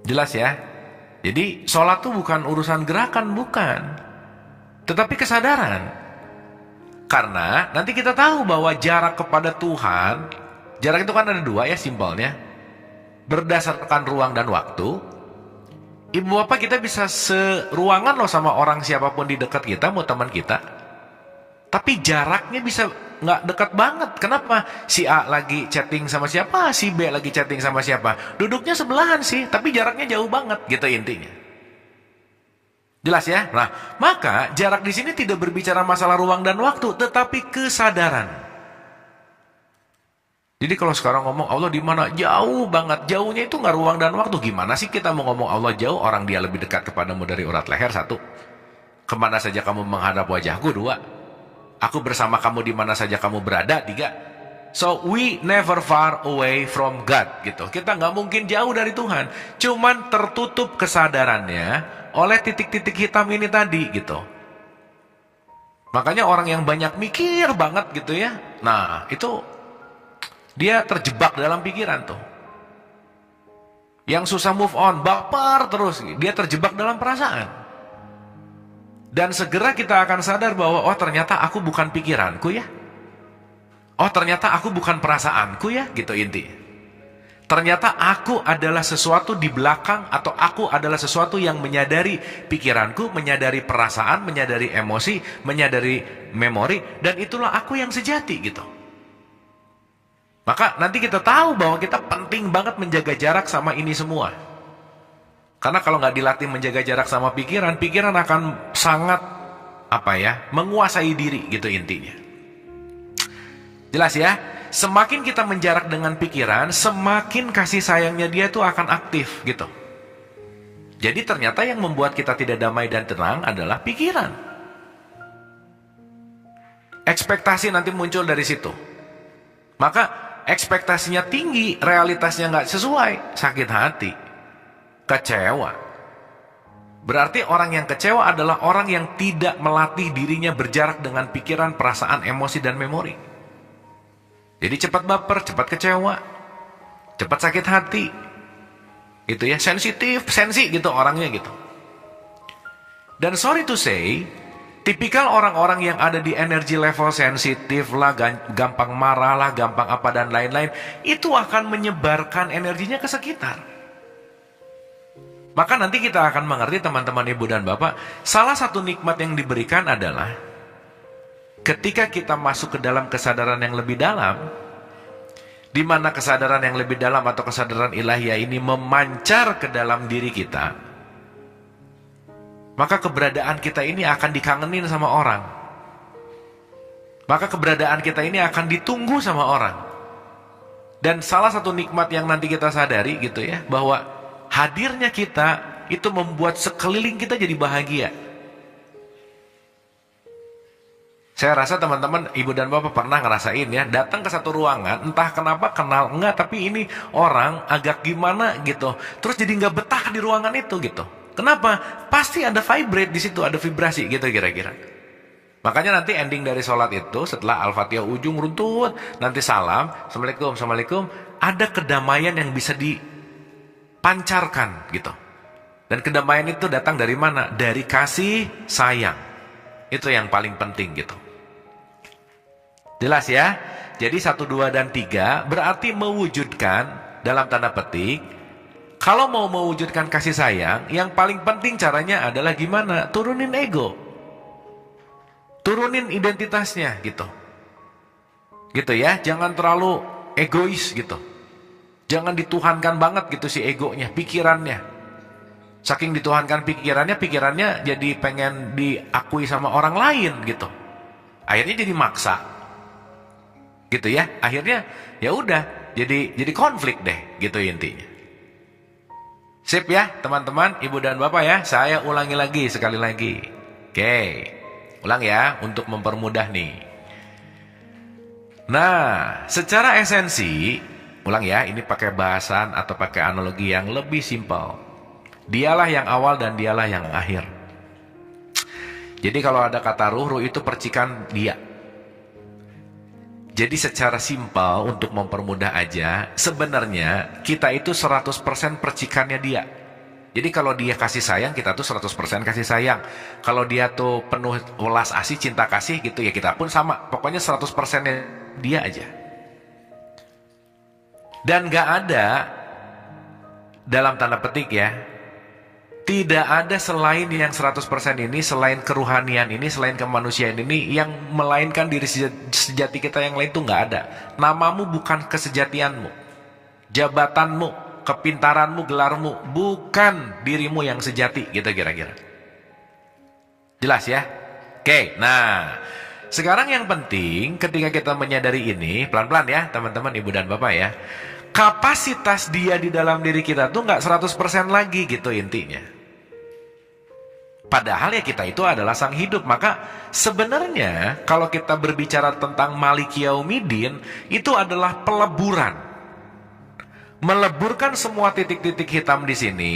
Jelas ya? Jadi sholat itu bukan urusan gerakan, bukan. Tetapi kesadaran. Karena nanti kita tahu bahwa jarak kepada Tuhan, jarak itu kan ada dua ya simpelnya. Berdasarkan ruang dan waktu, ibu bapak kita bisa seruangan loh sama orang siapapun di dekat kita, mau teman kita. Tapi jaraknya bisa nggak dekat banget. Kenapa? Si A lagi chatting sama siapa, si B lagi chatting sama siapa. Duduknya sebelahan sih, tapi jaraknya jauh banget, gitu intinya. Jelas ya? Nah, maka jarak di sini tidak berbicara masalah ruang dan waktu, tetapi kesadaran. Jadi kalau sekarang ngomong Allah di mana? Jauh banget. Jauhnya itu nggak ruang dan waktu. Gimana sih kita mau ngomong Allah jauh, orang dia lebih dekat kepadamu dari urat leher, satu. Kemana saja kamu menghadap wajahku, dua. Aku bersama kamu di mana saja kamu berada, tiga. So we never far away from God, gitu. Kita nggak mungkin jauh dari Tuhan. Cuman tertutup kesadarannya oleh titik-titik hitam ini tadi, gitu. Makanya orang yang banyak mikir banget gitu ya. Nah, itu dia terjebak dalam pikiran tuh. Yang susah move on, baper terus, dia terjebak dalam perasaan. Dan segera kita akan sadar bahwa oh ternyata aku bukan pikiranku ya. Oh ternyata aku bukan perasaanku ya, gitu intinya. Ternyata aku adalah sesuatu di belakang, atau aku adalah sesuatu yang menyadari pikiranku, menyadari perasaan, menyadari emosi, menyadari memori, dan itulah aku yang sejati, gitu. Maka nanti kita tahu bahwa kita penting banget menjaga jarak sama ini semua. Karena kalau nggak dilatih menjaga jarak sama pikiran, pikiran akan sangat menguasai diri, gitu intinya. Jelas ya? Semakin kita menjarak dengan pikiran, semakin kasih sayangnya dia tuh akan aktif, gitu. Jadi ternyata yang membuat kita tidak damai dan tenang adalah pikiran. Ekspektasi nanti muncul dari situ. Maka ekspektasinya tinggi, realitasnya nggak sesuai, sakit hati, kecewa. Berarti orang yang kecewa adalah orang yang tidak melatih dirinya berjarak dengan pikiran, perasaan, emosi, dan memori. Jadi cepat baper, cepat kecewa, cepat sakit hati. Gitu ya, sensi gitu orangnya gitu. Dan sorry to say, tipikal orang-orang yang ada di energi level sensitif lah, gampang marah lah, gampang apa dan lain-lain, itu akan menyebarkan energinya ke sekitar. Maka nanti kita akan mengerti teman-teman ibu dan bapak, salah satu nikmat yang diberikan adalah ketika kita masuk ke dalam kesadaran yang lebih dalam, di mana kesadaran yang lebih dalam atau kesadaran ilahiyah ini memancar ke dalam diri kita, maka keberadaan kita ini akan dikangenin sama orang. Maka keberadaan kita ini akan ditunggu sama orang. Dan salah satu nikmat yang nanti kita sadari gitu ya, bahwa hadirnya kita itu membuat sekeliling kita jadi bahagia. Saya rasa teman-teman, ibu dan bapak pernah ngerasain ya, datang ke satu ruangan, entah kenapa kenal enggak, tapi ini orang agak gimana gitu, terus jadi nggak betah di ruangan itu gitu. Kenapa? Pasti ada vibrate di situ, ada vibrasi gitu kira-kira. Makanya nanti ending dari sholat itu, setelah Al-Fatihah ujung runtut, nanti salam, Assalamualaikum, Assalamualaikum, ada kedamaian yang bisa dipancarkan gitu. Dan kedamaian itu datang dari mana? Dari kasih sayang. Itu yang paling penting gitu. Jelas ya? Jadi 1, 2, dan 3 berarti mewujudkan dalam tanda petik. Kalau mau mewujudkan kasih sayang, yang paling penting caranya adalah gimana? Turunin ego. Turunin identitasnya gitu. Gitu ya, jangan terlalu egois gitu. Jangan dituhankan banget gitu si egonya, pikirannya. Saking dituhankan pikirannya jadi pengen diakui sama orang lain gitu. Akhirnya jadi maksa. Gitu ya, akhirnya ya udah jadi konflik deh gitu intinya. Sip ya teman-teman, ibu dan bapak ya, saya ulangi lagi sekali lagi. Oke, ulang ya untuk mempermudah nih. Nah, secara esensi, ulang ya, ini pakai bahasan atau pakai analogi yang lebih simpel. Dialah yang awal dan dialah yang akhir. Jadi kalau ada kata ruh itu percikan dia. Jadi secara simpel untuk mempermudah aja, sebenarnya kita itu 100% percikannya dia. Jadi kalau dia kasih sayang, kita tuh 100% kasih sayang. Kalau dia tuh penuh welas asih, cinta kasih gitu ya, kita pun sama. Pokoknya 100%-nya dia aja. Dan gak ada, dalam tanda petik ya, Tidak ada selain yang 100% ini, selain keruhanian ini, selain kemanusiaan ini, yang melainkan diri sejati kita yang lain tuh nggak ada. Namamu bukan kesejatianmu, jabatanmu, kepintaranmu, gelarmu, bukan dirimu yang sejati, gitu kira-kira. Jelas ya? Oke, nah sekarang yang penting ketika kita menyadari ini, pelan-pelan ya teman-teman, ibu dan bapak ya, kapasitas dia di dalam diri kita tuh nggak 100% lagi gitu intinya. Padahal ya kita itu adalah sang hidup. Maka sebenarnya kalau kita berbicara tentang Malik Yaumidin, itu adalah peleburan. Meleburkan semua titik-titik hitam di sini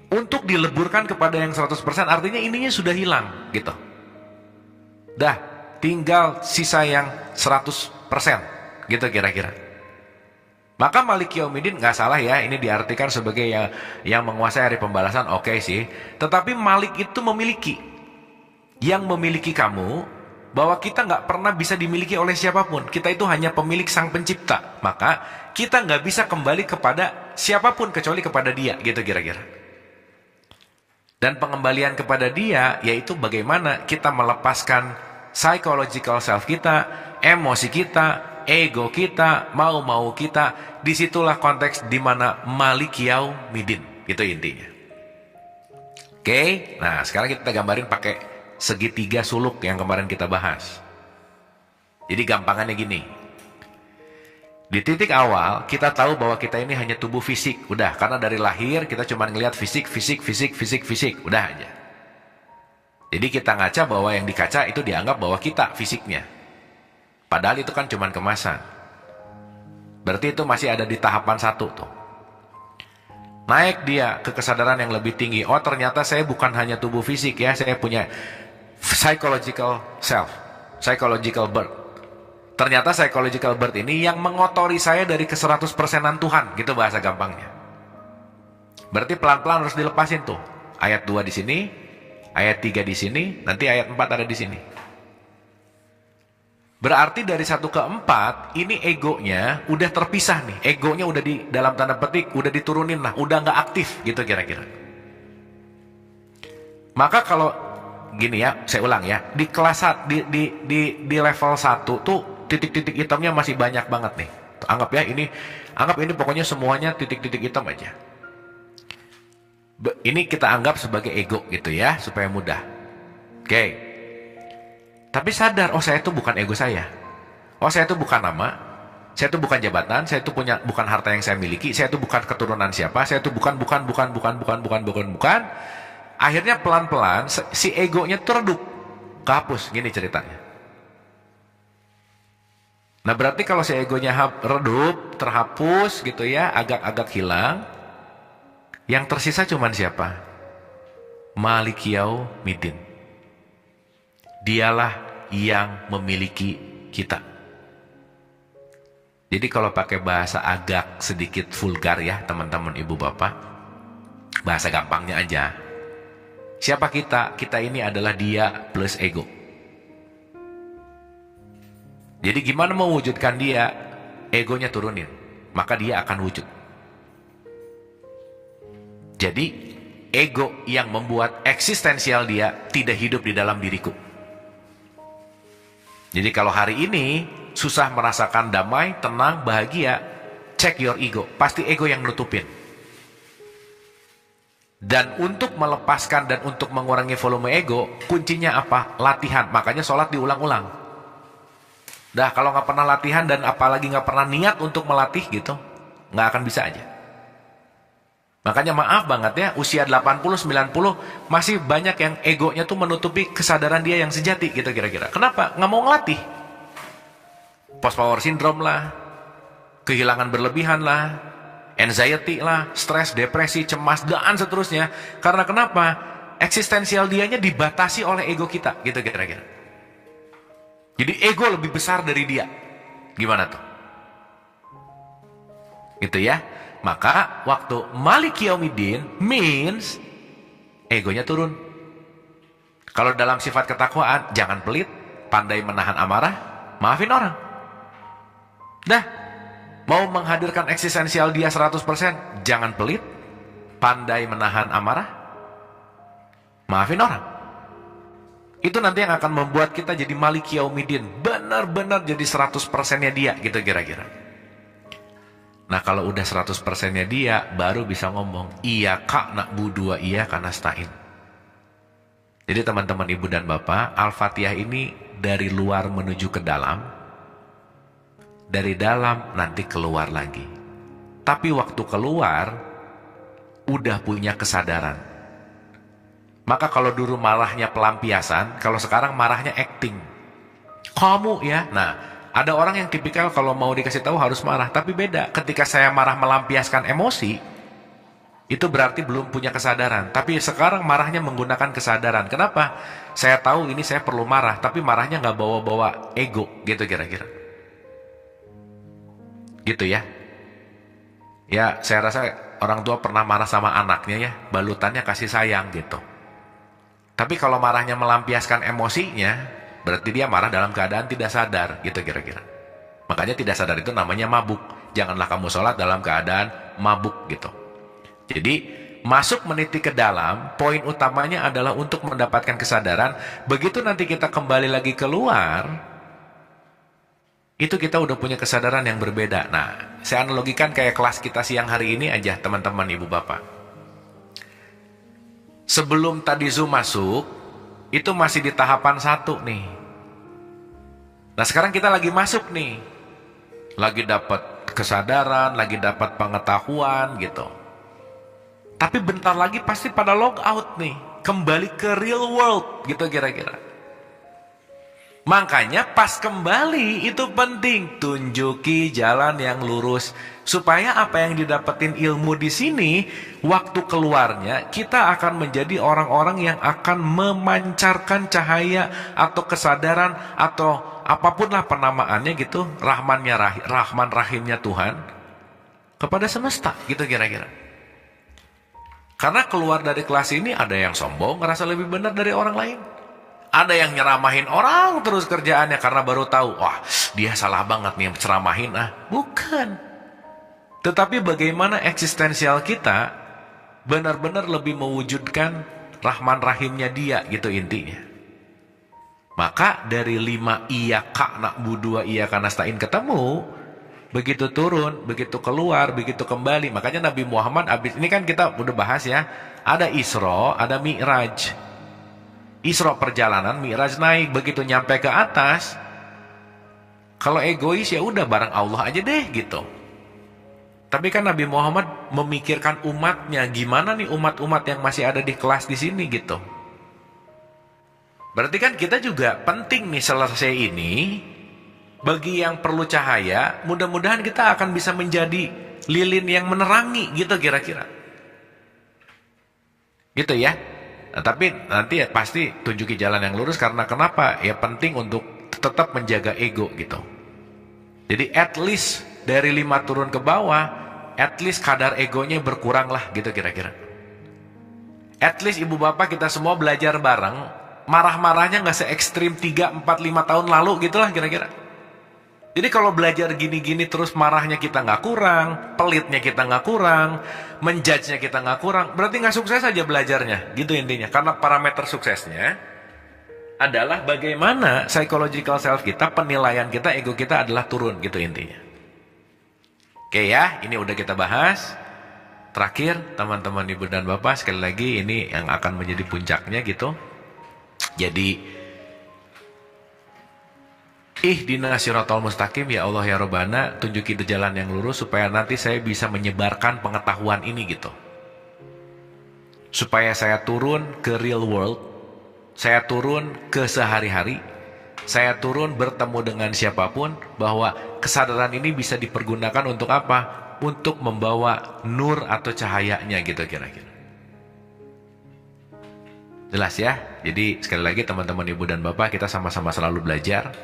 untuk dileburkan kepada yang 100%, artinya ininya sudah hilang gitu. Dah, tinggal sisa yang 100% gitu kira-kira. Maka Malik Yaumidin nggak salah ya, ini diartikan sebagai yang menguasai hari pembalasan, oke sih. Tetapi Malik itu memiliki, yang memiliki kamu, bahwa kita nggak pernah bisa dimiliki oleh siapapun. Kita itu hanya pemilik sang pencipta. Maka kita nggak bisa kembali kepada siapapun kecuali kepada dia, gitu kira-kira. Dan pengembalian kepada dia yaitu bagaimana kita melepaskan psychological self kita, emosi kita, ego kita, mau-mau kita. Disitulah konteks di mana Malik Yaumidin, itu intinya. Oke, nah sekarang kita gambarin pakai segitiga suluk yang kemarin kita bahas. Jadi gampangannya gini. Di titik awal kita tahu bahwa kita ini hanya tubuh fisik, udah, karena dari lahir kita cuma ngelihat fisik, udah aja. Jadi kita ngaca bahwa yang dikaca itu dianggap bahwa kita fisiknya. Padahal itu kan cuma kemasan. Berarti itu masih ada di tahapan 1 tuh. Naik dia ke kesadaran yang lebih tinggi. Oh ternyata saya bukan hanya tubuh fisik ya, saya punya psychological self, psychological birth. Ternyata psychological birth ini yang mengotori saya dari ke-100%an Tuhan, gitu bahasa gampangnya. Berarti pelan-pelan harus dilepasin tuh. Ayat 2 di sini, ayat 3 di sini, nanti ayat 4 ada di sini. Berarti dari 1 ke 4 ini egonya udah terpisah nih. Egonya udah di dalam tanda petik udah diturunin lah, udah nggak aktif gitu kira-kira. Maka kalau gini ya, saya ulang ya, di kelas di level 1 tuh titik-titik hitamnya masih banyak banget nih. Anggap ya anggap ini pokoknya semuanya titik-titik hitam aja. Ini kita anggap sebagai ego gitu ya, supaya mudah. Oke. Tapi sadar, oh saya itu bukan ego saya. Oh saya itu bukan nama. Saya itu bukan jabatan. Saya itu bukan harta yang saya miliki. Saya itu bukan keturunan siapa. Saya itu bukan. Akhirnya pelan-pelan si egonya teredup, kehapus. Gini ceritanya. Nah berarti kalau si egonya redup, terhapus gitu ya, agak-agak hilang, yang tersisa cuman siapa? Malik Yaumidin. Dialah yang memiliki kita. Jadi kalau pakai bahasa agak sedikit vulgar ya teman-teman ibu bapak, bahasa gampangnya aja, siapa kita? Kita ini adalah dia plus ego. Jadi gimana mewujudkan dia? Egonya turunin, maka dia akan wujud. Jadi ego yang membuat eksistensial dia tidak hidup di dalam diriku. Jadi kalau hari ini susah merasakan damai, tenang, bahagia, check your ego. Pasti ego yang nutupin. Dan untuk melepaskan dan untuk mengurangi volume ego, kuncinya apa? Latihan. Makanya sholat diulang-ulang. Dah kalau nggak pernah latihan dan apalagi nggak pernah niat untuk melatih gitu, nggak akan bisa aja. Makanya maaf banget ya, usia 80-90 masih banyak yang egonya tuh menutupi kesadaran dia yang sejati gitu kira-kira. Kenapa? Nggak mau ngelatih. Post power syndrome lah, kehilangan berlebihan lah, anxiety lah, stres, depresi, cemas, dan seterusnya. Karena kenapa? Eksistensial dianya dibatasi oleh ego kita gitu kira-kira. Jadi ego lebih besar dari dia. Gimana tuh? Gitu ya. Maka waktu Malik Yaumidin means egonya turun. Kalau dalam sifat ketakwaan, jangan pelit, pandai menahan amarah, maafin orang. Dah, mau menghadirkan eksistensial dia 100%, jangan pelit, pandai menahan amarah, maafin orang. Itu nanti yang akan membuat kita jadi Malik Yaumiddin, benar-benar jadi 100%-nya dia gitu kira-kira. Nah kalau udah 100%-nya dia, baru bisa ngomong iyyaka na'budu wa iyyaka nasta'in. Jadi teman-teman ibu dan bapak, Al-Fatihah ini dari luar menuju ke dalam, dari dalam nanti keluar lagi. Tapi waktu keluar, udah punya kesadaran. Maka kalau dulu marahnya pelampiasan, kalau sekarang marahnya acting. Kamu ya, nah ada orang yang tipikal kalau mau dikasih tahu harus marah, tapi beda. Ketika saya marah melampiaskan emosi, itu berarti belum punya kesadaran. Tapi sekarang marahnya menggunakan kesadaran. Kenapa? Saya tahu ini saya perlu marah, tapi marahnya nggak bawa-bawa ego, gitu kira-kira. Gitu ya. Ya, saya rasa orang tua pernah marah sama anaknya ya, balutannya kasih sayang gitu. Tapi kalau marahnya melampiaskan emosinya, berarti dia marah dalam keadaan tidak sadar, gitu kira-kira. Makanya tidak sadar itu namanya mabuk. Janganlah kamu sholat dalam keadaan mabuk gitu. Jadi masuk meniti ke dalam, poin utamanya adalah untuk mendapatkan kesadaran. Begitu nanti kita kembali lagi keluar, itu kita udah punya kesadaran yang berbeda. Nah, saya analogikan kayak kelas kita siang hari ini aja teman-teman ibu bapak. Sebelum tadi Zoom masuk, itu masih di tahapan 1 nih. Nah sekarang kita lagi masuk nih. Lagi dapat kesadaran, lagi dapat pengetahuan gitu. Tapi bentar lagi pasti pada log out nih. Kembali ke real world gitu kira-kira. Makanya pas kembali itu penting. Tunjuki jalan yang lurus. Supaya apa yang didapetin ilmu di sini, waktu keluarnya kita akan menjadi orang-orang yang akan memancarkan cahaya atau kesadaran atau apapun lah penamaannya gitu. Rahman Rahimnya Tuhan kepada semesta gitu kira-kira. Karena keluar dari kelas ini ada yang sombong, ngerasa lebih benar dari orang lain. Ada yang nyeramahin orang terus kerjaannya karena baru tahu, wah dia salah banget nih ceramahin. Bukan. Tetapi bagaimana eksistensial kita benar-benar lebih mewujudkan Rahman Rahimnya dia gitu intinya. Maka dari 5 iyyaka na'budu wa iyyaka nasta'in ketemu, begitu turun, begitu keluar, begitu kembali. Makanya Nabi Muhammad abis ini kan kita udah bahas ya, ada Isra, ada Mi'raj. Isra perjalanan, Mi'raj naik, begitu nyampe ke atas. Kalau egois ya udah bareng Allah aja deh gitu. Tapi kan Nabi Muhammad memikirkan umatnya, gimana nih umat-umat yang masih ada di kelas di sini gitu. Berarti kan kita juga penting nih selesai ini. Bagi yang perlu cahaya, mudah-mudahan kita akan bisa menjadi lilin yang menerangi gitu kira-kira. Gitu ya. Nah, tapi nanti ya pasti tunjuki jalan yang lurus karena kenapa? Ya penting untuk tetap menjaga ego gitu. Jadi at least dari 5 turun ke bawah, at least kadar egonya berkurang lah gitu kira-kira. At least ibu bapak kita semua belajar bareng, marah-marahnya nggak se-ekstrim 3, 4, 5 tahun lalu gitulah kira-kira. Jadi kalau belajar gini-gini terus marahnya kita nggak kurang, pelitnya kita nggak kurang, menjudge-nya kita nggak kurang, berarti nggak sukses aja belajarnya, gitu intinya. Karena parameter suksesnya adalah bagaimana psychological self kita, penilaian kita, ego kita adalah turun, gitu intinya. Oke ya, ini udah kita bahas. Terakhir, teman-teman ibu dan bapak, sekali lagi ini yang akan menjadi puncaknya gitu. Jadi ihdinas siratal mustaqim, ya Allah ya Rabbana, tunjuki jalan yang lurus supaya nanti saya bisa menyebarkan pengetahuan ini gitu. Supaya saya turun ke real world, saya turun ke sehari-hari, saya turun bertemu dengan siapapun, bahwa kesadaran ini bisa dipergunakan untuk apa? Untuk membawa nur atau cahayanya gitu kira-kira. Jelas ya? Jadi sekali lagi teman-teman ibu dan bapak, kita sama-sama selalu belajar.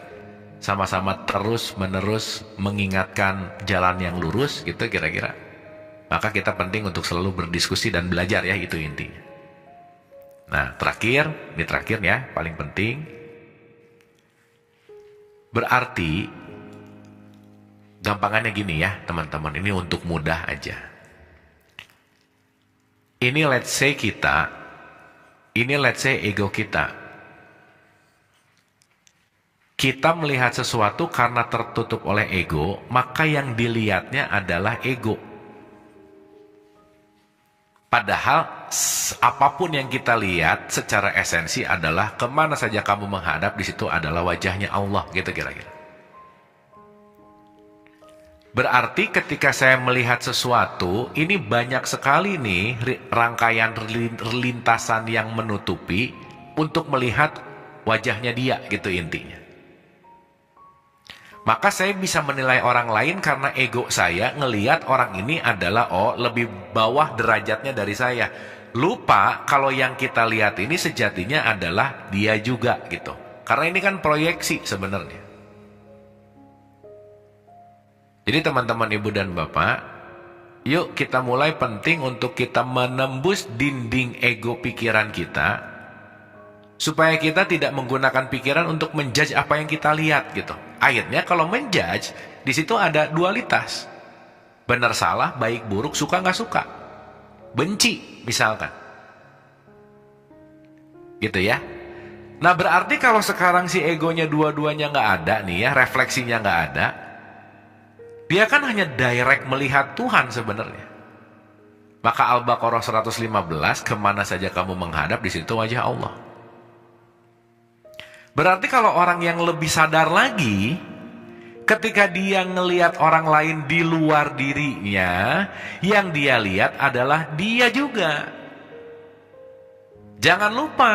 Sama-sama terus-menerus mengingatkan jalan yang lurus gitu kira-kira. Maka kita penting untuk selalu berdiskusi dan belajar ya, itu intinya. Nah ini terakhir ya, paling penting. Berarti gampangannya gini ya teman-teman, ini untuk mudah aja. Ini let's say kita Ini let's say ego kita. Kita melihat sesuatu karena tertutup oleh ego, maka yang dilihatnya adalah ego. Padahal apapun yang kita lihat secara esensi adalah kemana saja kamu menghadap, di situ adalah wajahnya Allah, gitu kira-kira. Berarti ketika saya melihat sesuatu, ini banyak sekali nih rangkaian lintasan yang menutupi untuk melihat wajahnya dia, gitu intinya. Maka saya bisa menilai orang lain karena ego saya ngelihat orang ini adalah lebih bawah derajatnya dari saya. Lupa kalau yang kita lihat ini sejatinya adalah dia juga, gitu. Karena ini kan proyeksi sebenarnya. Jadi teman-teman ibu dan bapak, yuk kita mulai penting untuk kita menembus dinding ego pikiran kita, supaya kita tidak menggunakan pikiran untuk menjudge apa yang kita lihat, gitu. Akhirnya kalau menjudge, di situ ada dualitas. Benar salah, baik buruk, suka nggak suka. Benci misalkan. Gitu ya. Nah berarti kalau sekarang si egonya dua-duanya nggak ada nih ya, refleksinya nggak ada, dia kan hanya direct melihat Tuhan sebenarnya. Maka Al-Baqarah 115, kemana saja kamu menghadap, di situ wajah Allah. Berarti kalau orang yang lebih sadar lagi, ketika dia ngelihat orang lain di luar dirinya, yang dia lihat adalah dia juga. Jangan lupa,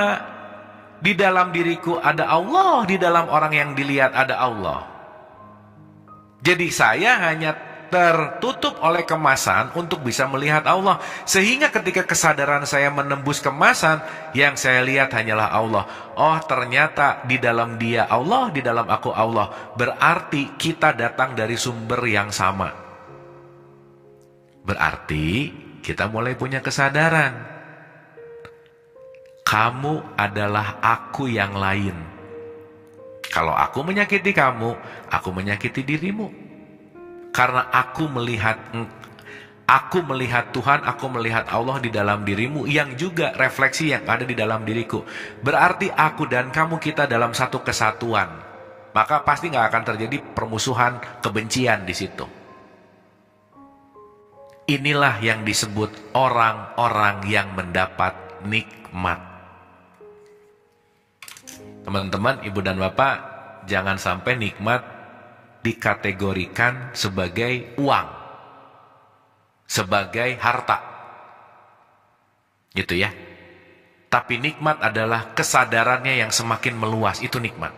di dalam diriku ada Allah, di dalam orang yang dilihat ada Allah. Jadi saya hanya tertutup oleh kemasan untuk bisa melihat Allah. Sehingga ketika kesadaran saya menembus kemasan, yang saya lihat hanyalah Allah. Oh ternyata di dalam dia Allah, di dalam aku Allah. Berarti kita datang dari sumber yang sama. Berarti kita mulai punya kesadaran. Kamu adalah aku yang lain. Kalau aku menyakiti kamu, aku menyakiti dirimu. Karena aku melihat Tuhan, aku melihat Allah di dalam dirimu, yang juga refleksi yang ada di dalam diriku. Berarti aku dan kamu, kita dalam satu kesatuan. Maka pasti nggak akan terjadi permusuhan, kebencian di situ. Inilah yang disebut orang-orang yang mendapat nikmat. Teman-teman, ibu dan bapak, jangan sampai nikmat dikategorikan sebagai uang, sebagai harta, gitu ya. Tapi nikmat adalah kesadarannya yang semakin meluas, itu nikmat.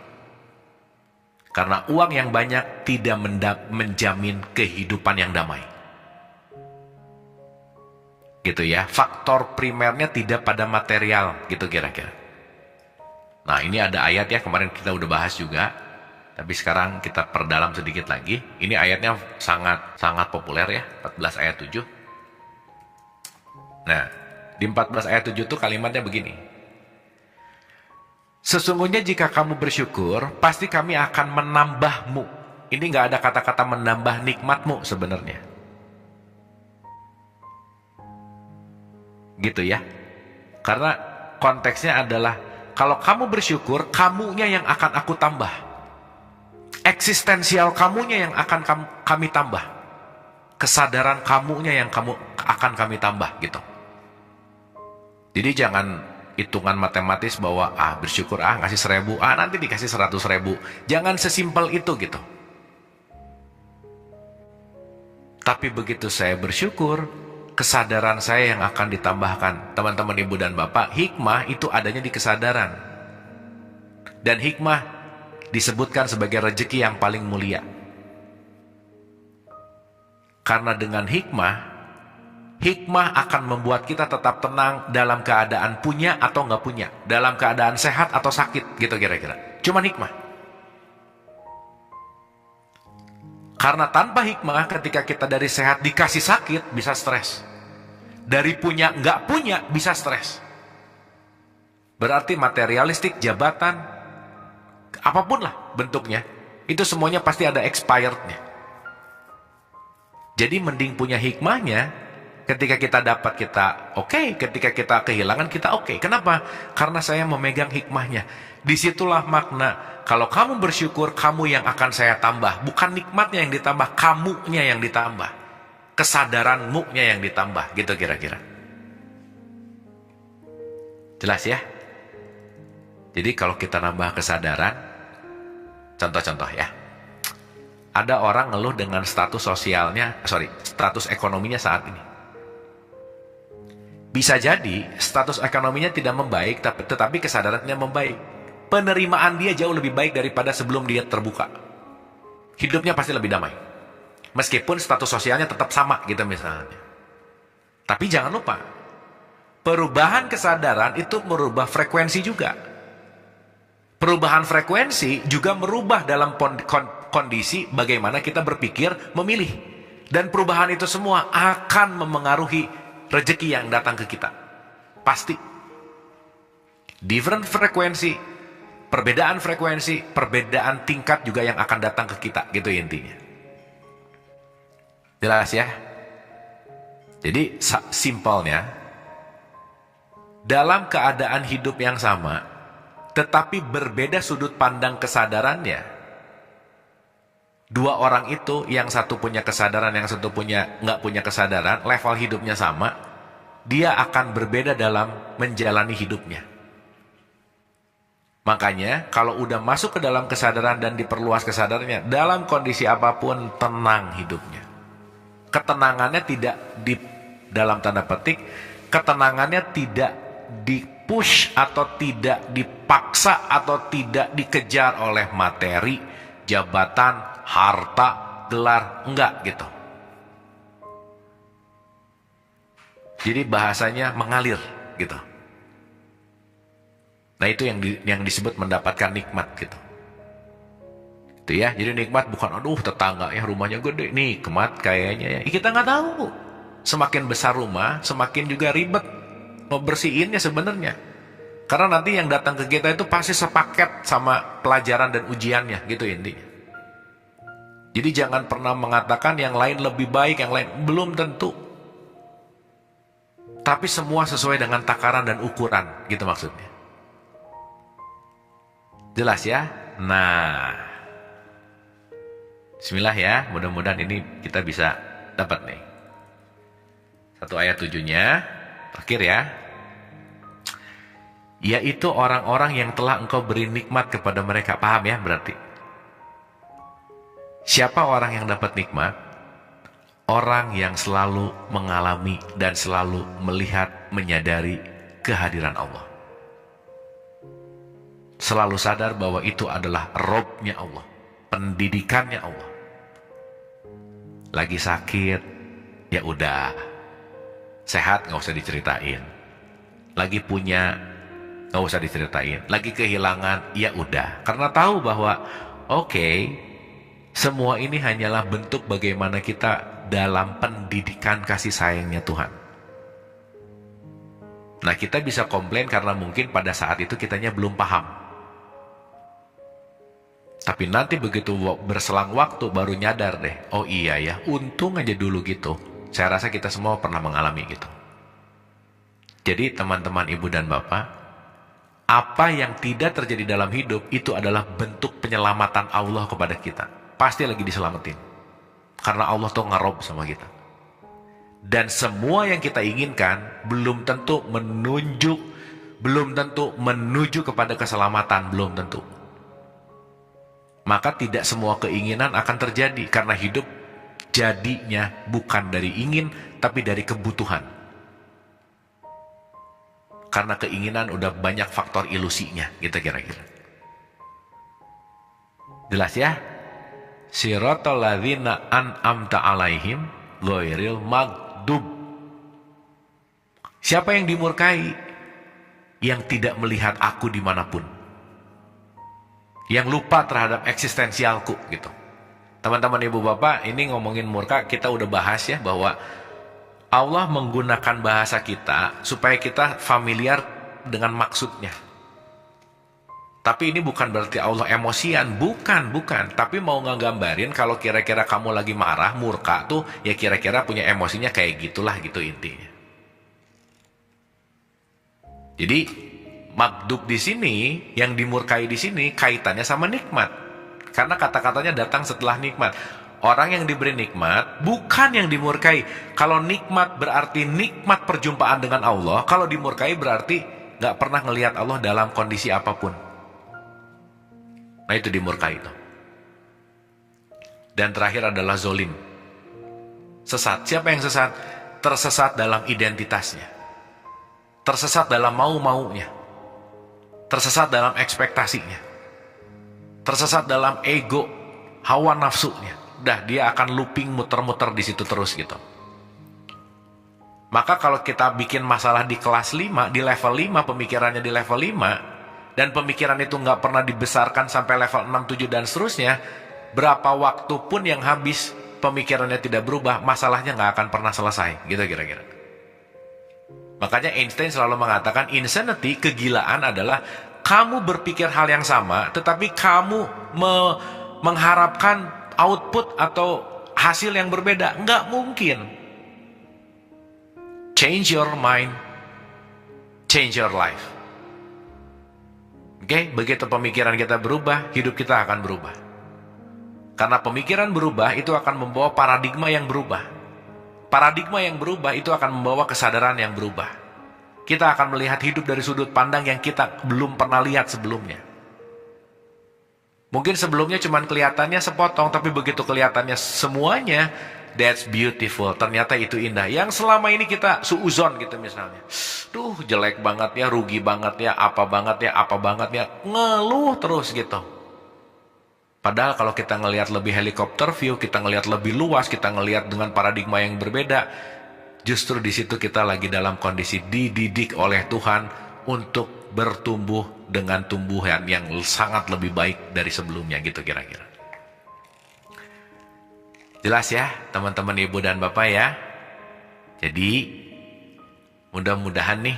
Karena uang yang banyak tidak menjamin kehidupan yang damai, gitu ya. Faktor primernya tidak pada material, gitu kira-kira. Nah ini ada ayat ya, kemarin kita udah bahas juga, tapi sekarang kita perdalam sedikit lagi. Ini ayatnya sangat populer ya, 14 ayat 7. Nah di 14 ayat 7 itu kalimatnya begini. Sesungguhnya jika kamu bersyukur, pasti kami akan menambahmu. Ini nggak ada kata-kata menambah nikmatmu sebenarnya, gitu ya. Karena konteksnya adalah, kalau kamu bersyukur, kamunya yang akan aku tambah. Eksistensial kamunya yang akan kami tambah. Kesadaran kamunya yang akan kami tambah, gitu. Jadi jangan hitungan matematis bahwa bersyukur ngasih 1000, nanti dikasih 100.000. Jangan sesimpel itu, gitu. Tapi begitu saya bersyukur, kesadaran saya yang akan ditambahkan. Teman-teman ibu dan bapak, hikmah itu adanya di kesadaran. Dan hikmah disebutkan sebagai rezeki yang paling mulia. Karena dengan hikmah akan membuat kita tetap tenang dalam keadaan punya atau nggak punya, dalam keadaan sehat atau sakit, gitu kira-kira. Cuman hikmah. Karena tanpa hikmah, ketika kita dari sehat dikasih sakit, bisa stres. Dari punya nggak punya, bisa stres. Berarti materialistik, jabatan, apapun lah bentuknya, itu semuanya pasti ada expirednya. Jadi mending punya hikmahnya, Ketika kita dapat kita oke, ketika kita kehilangan kita oke. Kenapa? Karena saya memegang hikmahnya. Disitulah makna, kalau kamu bersyukur, kamu yang akan saya tambah. Bukan nikmatnya yang ditambah, kamunya yang ditambah. Kesadaranmu-nya yang ditambah, gitu kira-kira. Jelas ya? Jadi kalau kita nambah kesadaran, contoh-contoh ya. Ada orang ngeluh dengan status ekonominya saat ini. Bisa jadi status ekonominya tidak membaik, tetapi kesadarannya membaik. Penerimaan dia jauh lebih baik daripada sebelum dia terbuka. Hidupnya pasti lebih damai. Meskipun status sosialnya tetap sama gitu misalnya. Tapi jangan lupa, perubahan kesadaran itu merubah frekuensi juga. Perubahan frekuensi juga merubah dalam kondisi bagaimana kita berpikir, memilih. Dan perubahan itu semua akan memengaruhi rezeki yang datang ke kita. Pasti. Different frekuensi, perbedaan tingkat juga yang akan datang ke kita. Gitu intinya. Jelas ya? Jadi simpelnya, dalam keadaan hidup yang sama, tetapi berbeda sudut pandang kesadarannya. Dua orang itu, yang satu punya kesadaran, yang satu nggak punya kesadaran, level hidupnya sama, dia akan berbeda dalam menjalani hidupnya. Makanya, kalau udah masuk ke dalam kesadaran dan diperluas kesadarannya, dalam kondisi apapun tenang hidupnya. Ketenangannya tidak dalam tanda petik, ketenangannya tidak dipush atau tidak dipaksa atau tidak dikejar oleh materi, jabatan, harta, gelar, enggak gitu. Jadi bahasanya mengalir gitu. Nah itu yang disebut mendapatkan nikmat gitu. Itu ya, jadi nikmat bukan aduh tetangga ya rumahnya gede, nikmat kayaknya ya. Kita nggak tahu. Semakin besar rumah, semakin juga ribet mau bersihinnya sebenarnya. Karena nanti yang datang ke kita itu pasti sepaket sama pelajaran dan ujiannya, gitu intinya. Jadi jangan pernah mengatakan yang lain lebih baik, yang lain belum tentu. Tapi semua sesuai dengan takaran dan ukuran, gitu maksudnya. Jelas ya? Nah, bismillah ya, mudah-mudahan ini kita bisa dapat nih. 1 ayat 7-nya, terakhir ya. Yaitu orang-orang yang telah engkau beri nikmat kepada mereka. Paham ya berarti? Siapa orang yang dapat nikmat? Orang yang selalu mengalami dan selalu melihat, menyadari kehadiran Allah. Selalu sadar bahwa itu adalah Robnya Allah, pendidikannya Allah. Lagi sakit, ya udah. Sehat nggak usah diceritain. Lagi punya, nggak usah diceritain. Lagi kehilangan, ya udah. Karena tahu bahwa oke, semua ini hanyalah bentuk bagaimana kita dalam pendidikan kasih sayangnya Tuhan. Nah kita bisa komplain karena mungkin pada saat itu kitanya belum paham. Tapi nanti begitu berselang waktu baru nyadar deh. Oh iya ya, untung aja dulu gitu. Saya rasa kita semua pernah mengalami gitu. Jadi teman-teman ibu dan bapak, apa yang tidak terjadi dalam hidup itu adalah bentuk penyelamatan Allah kepada kita. Pasti lagi diselamatin. Karena Allah tuh ngarob sama kita. Dan semua yang kita inginkan belum tentu menuju kepada keselamatan, belum tentu. Maka tidak semua keinginan akan terjadi karena hidup jadinya bukan dari ingin tapi dari kebutuhan. Karena keinginan udah banyak faktor ilusinya, gitu kira-kira. Jelas ya? Siratal ladzina an'amta alaihim ghairil maghdub. Siapa yang dimurkai? Yang tidak melihat aku dimanapun. Yang lupa terhadap eksistensialku gitu. Teman-teman ibu bapak, ini ngomongin murka, kita udah bahas ya bahwa Allah menggunakan bahasa kita supaya kita familiar dengan maksudnya. Tapi ini bukan berarti Allah emosian, bukan. Tapi mau ngegambarin kalau kira-kira kamu lagi marah, murka tuh, ya kira-kira punya emosinya kayak gitulah gitu intinya. Jadi magdub di sini, yang dimurkai di sini kaitannya sama nikmat. Karena kata-katanya datang setelah nikmat. Orang yang diberi nikmat bukan yang dimurkai. Kalau nikmat berarti nikmat perjumpaan dengan Allah. Kalau dimurkai berarti gak pernah ngelihat Allah dalam kondisi apapun. Nah itu dimurkai itu. Dan terakhir adalah zolim. Sesat. Siapa yang sesat? Tersesat dalam identitasnya. Tersesat dalam mau-maunya. Tersesat dalam ekspektasinya. Tersesat dalam ego, hawa nafsunya. Dah dia akan looping muter-muter di situ terus gitu. Maka kalau kita bikin masalah di kelas 5, di level 5, pemikirannya di level 5, dan pemikiran itu nggak pernah dibesarkan sampai level 6, 7 dan seterusnya, berapa waktu pun yang habis pemikirannya tidak berubah, masalahnya nggak akan pernah selesai, gitu kira-kira. Makanya Einstein selalu mengatakan insanity, kegilaan adalah kamu berpikir hal yang sama, tetapi kamu mengharapkan output atau hasil yang berbeda. Nggak mungkin. Change your mind, change your life. Oke, begitu pemikiran kita berubah, hidup kita akan berubah. Karena pemikiran berubah itu akan membawa paradigma yang berubah. Paradigma yang berubah itu akan membawa kesadaran yang berubah. Kita akan melihat hidup dari sudut pandang yang kita belum pernah lihat sebelumnya. Mungkin sebelumnya cuma kelihatannya sepotong, tapi begitu kelihatannya semuanya, that's beautiful. Ternyata itu indah. Yang selama ini kita suuzon gitu misalnya. Duh, jelek banget ya, rugi banget ya, apa banget ya, ngeluh terus gitu. Padahal kalau kita ngelihat lebih helikopter view, kita ngelihat lebih luas, kita ngelihat dengan paradigma yang berbeda, justru di situ kita lagi dalam kondisi dididik oleh Tuhan untuk bertumbuh dengan tumbuhan yang sangat lebih baik dari sebelumnya gitu kira-kira. Jelas ya teman-teman ibu dan bapak ya. Jadi mudah-mudahan nih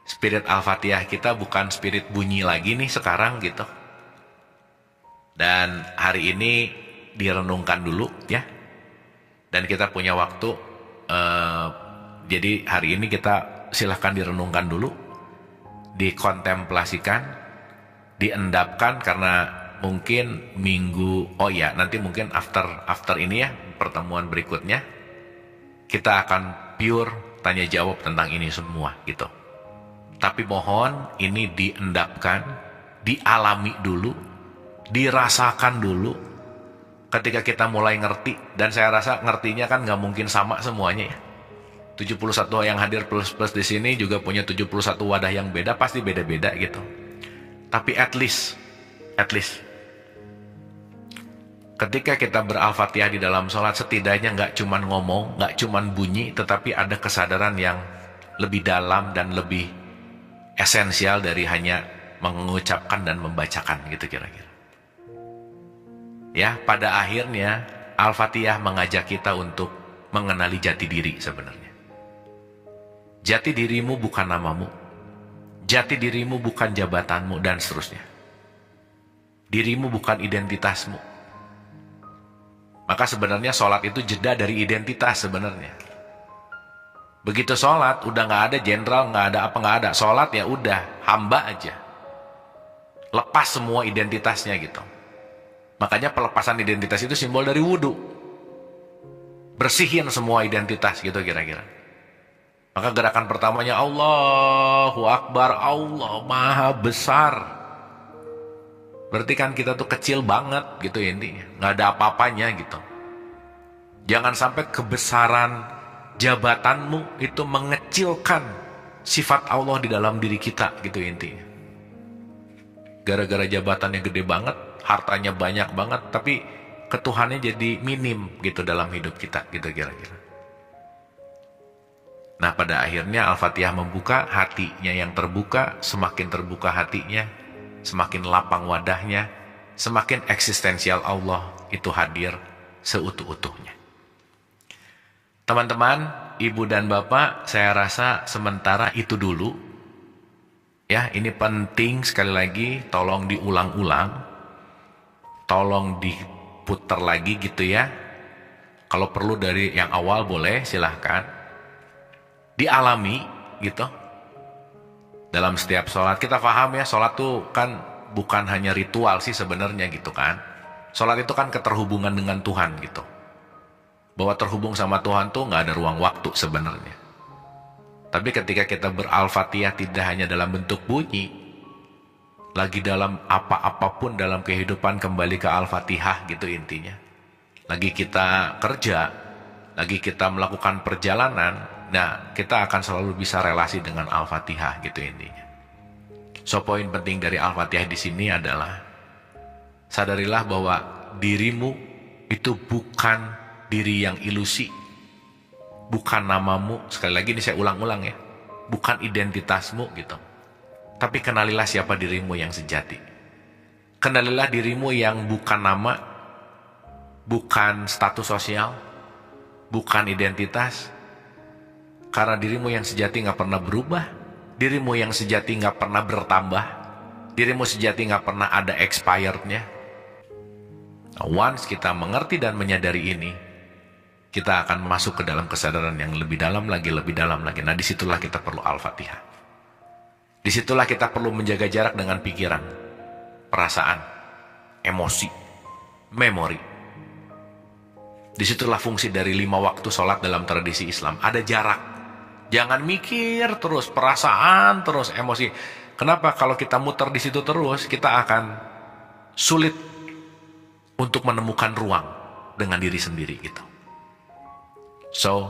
spirit Al-Fatihah kita bukan spirit bunyi lagi nih sekarang gitu. Dan hari ini direnungkan dulu ya. Dan kita punya waktu. Jadi hari ini kita silahkan direnungkan dulu. Dikontemplasikan. Diendapkan karena mungkin minggu. Oh ya nanti mungkin after ini ya. Pertemuan berikutnya. Kita akan pure tanya jawab tentang ini semua gitu. Tapi mohon ini diendapkan. Dialami dulu. Dirasakan dulu ketika kita mulai ngerti. Dan saya rasa ngertinya kan nggak mungkin sama semuanya ya. 71 yang hadir plus di sini juga punya 71 wadah yang beda, pasti beda-beda gitu. Tapi at least ketika kita ber-Al-Fatihah di dalam sholat, setidaknya nggak cuman ngomong, nggak cuman bunyi, tetapi ada kesadaran yang lebih dalam dan lebih esensial dari hanya mengucapkan dan membacakan gitu kira-kira. Ya, pada akhirnya Al-Fatihah mengajak kita untuk mengenali jati diri sebenarnya. Jati dirimu bukan namamu. Jati dirimu bukan jabatanmu dan seterusnya. Dirimu bukan identitasmu. Maka sebenarnya sholat itu jeda dari identitas sebenarnya. Begitu sholat udah nggak ada jenderal, nggak ada apa, nggak ada. Sholat ya udah hamba aja. Lepas semua identitasnya gitu. Makanya pelepasan identitas itu simbol dari wudhu. Bersihin semua identitas gitu kira-kira. Maka gerakan pertamanya Allahu Akbar, Allah Maha Besar. Berarti kan kita tuh kecil banget gitu intinya. Nggak ada apa-apanya gitu. Jangan sampai kebesaran jabatanmu itu mengecilkan sifat Allah di dalam diri kita gitu intinya. Gara-gara jabatannya gede banget, hartanya banyak banget, tapi ketuhannya jadi minim gitu dalam hidup kita gitu kira-kira. Nah pada akhirnya Al-Fatihah membuka hatinya yang terbuka, semakin terbuka hatinya, semakin lapang wadahnya, semakin eksistensial Allah itu hadir seutuh-utuhnya. Teman-teman, ibu dan bapak, saya rasa sementara itu dulu. Ya, ini penting sekali lagi, tolong diulang-ulang, tolong diputar lagi gitu ya. Kalau perlu dari yang awal boleh, silahkan. Dialami gitu. Dalam setiap sholat, kita paham ya, sholat tuh kan bukan hanya ritual sih sebenarnya gitu kan. Sholat itu kan keterhubungan dengan Tuhan gitu. Bahwa terhubung sama Tuhan tuh nggak ada ruang waktu sebenarnya. Tapi ketika kita ber-Al-Fatihah tidak hanya dalam bentuk bunyi, lagi dalam apa-apapun dalam kehidupan kembali ke Al-Fatihah gitu intinya. Lagi kita kerja, lagi kita melakukan perjalanan, nah kita akan selalu bisa relasi dengan Al-Fatihah gitu intinya. So poin penting dari Al-Fatihah di sini adalah sadarilah bahwa dirimu itu bukan diri yang ilusi, bukan namamu, sekali lagi ini saya ulang-ulang ya, bukan identitasmu gitu. Tapi kenalilah siapa dirimu yang sejati. Kenalilah dirimu yang bukan nama, bukan status sosial, bukan identitas. Karena dirimu yang sejati nggak pernah berubah, dirimu yang sejati nggak pernah bertambah, dirimu sejati nggak pernah ada expirednya. Once kita mengerti dan menyadari ini, kita akan masuk ke dalam kesadaran yang lebih dalam lagi, lebih dalam lagi. Nah, disitulah kita perlu Al-Fatihah. Disitulah kita perlu menjaga jarak dengan pikiran, perasaan, emosi, memori. Disitulah fungsi dari 5 waktu sholat dalam tradisi Islam. Ada jarak. Jangan mikir terus, perasaan terus, emosi. Kenapa? Kalau kita muter di situ terus, kita akan sulit untuk menemukan ruang dengan diri sendiri gitu. So,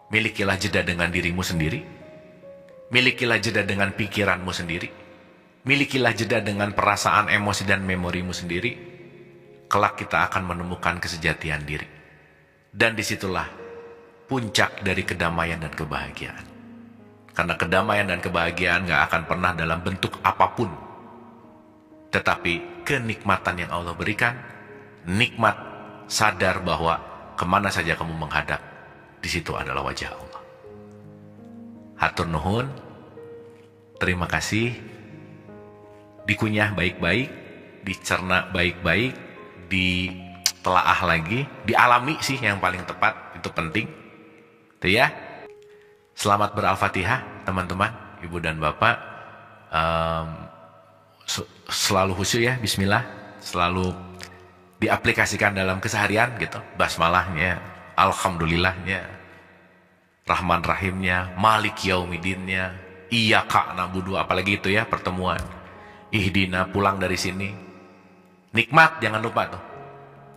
milikilah jeda dengan dirimu sendiri. Milikilah jeda dengan pikiranmu sendiri. Milikilah jeda dengan perasaan, emosi, dan memorimu sendiri. Kelak kita akan menemukan kesejatian diri. Dan disitulah puncak dari kedamaian dan kebahagiaan. Karena kedamaian dan kebahagiaan gak akan pernah dalam bentuk apapun. Tetapi kenikmatan yang Allah berikan, nikmat sadar bahwa kemana saja kamu menghadap, di situ adalah wajah Allah. Hatur nuhun, terima kasih. Dikunyah baik-baik, dicerna baik-baik, ditelaah lagi, dialami sih yang paling tepat, itu penting. Itu ya. Selamat ber-Al-Fatihah teman-teman, ibu dan bapak. Selalu khusyuk ya, bismillah. Selalu diaplikasikan dalam keseharian gitu. Basmalahnya, alhamdulillahnya, Rahman Rahimnya, Malik Yaumidinnya, Iyyaka na'budu, apalagi itu ya pertemuan. Ihdina, pulang dari sini. Nikmat jangan lupa tuh.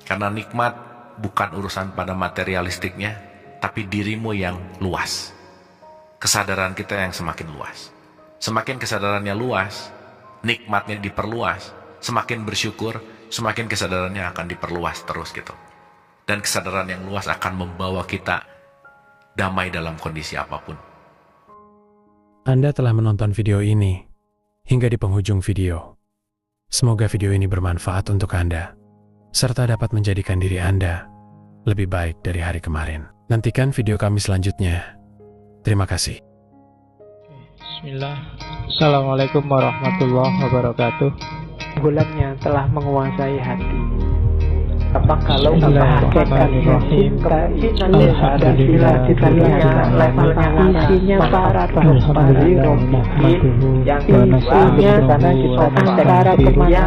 Karena nikmat bukan urusan pada materialistiknya, tapi dirimu yang luas. Kesadaran kita yang semakin luas. Semakin kesadarannya luas, nikmatnya diperluas. Semakin bersyukur, semakin kesadarannya akan diperluas terus gitu. Dan kesadaran yang luas akan membawa kita damai dalam kondisi apapun. Anda telah menonton video ini hingga di penghujung video. Semoga video ini bermanfaat untuk Anda, serta dapat menjadikan diri Anda lebih baik dari hari kemarin. Nantikan video kami selanjutnya. Terima kasih. Bismillah. Assalamualaikum warahmatullahi wabarakatuh. Bulannya telah menguasai hati. Apa kalau kita hakikatnya cinta ini ada kita levelnya isinya para bahwa yang isinya antara kemana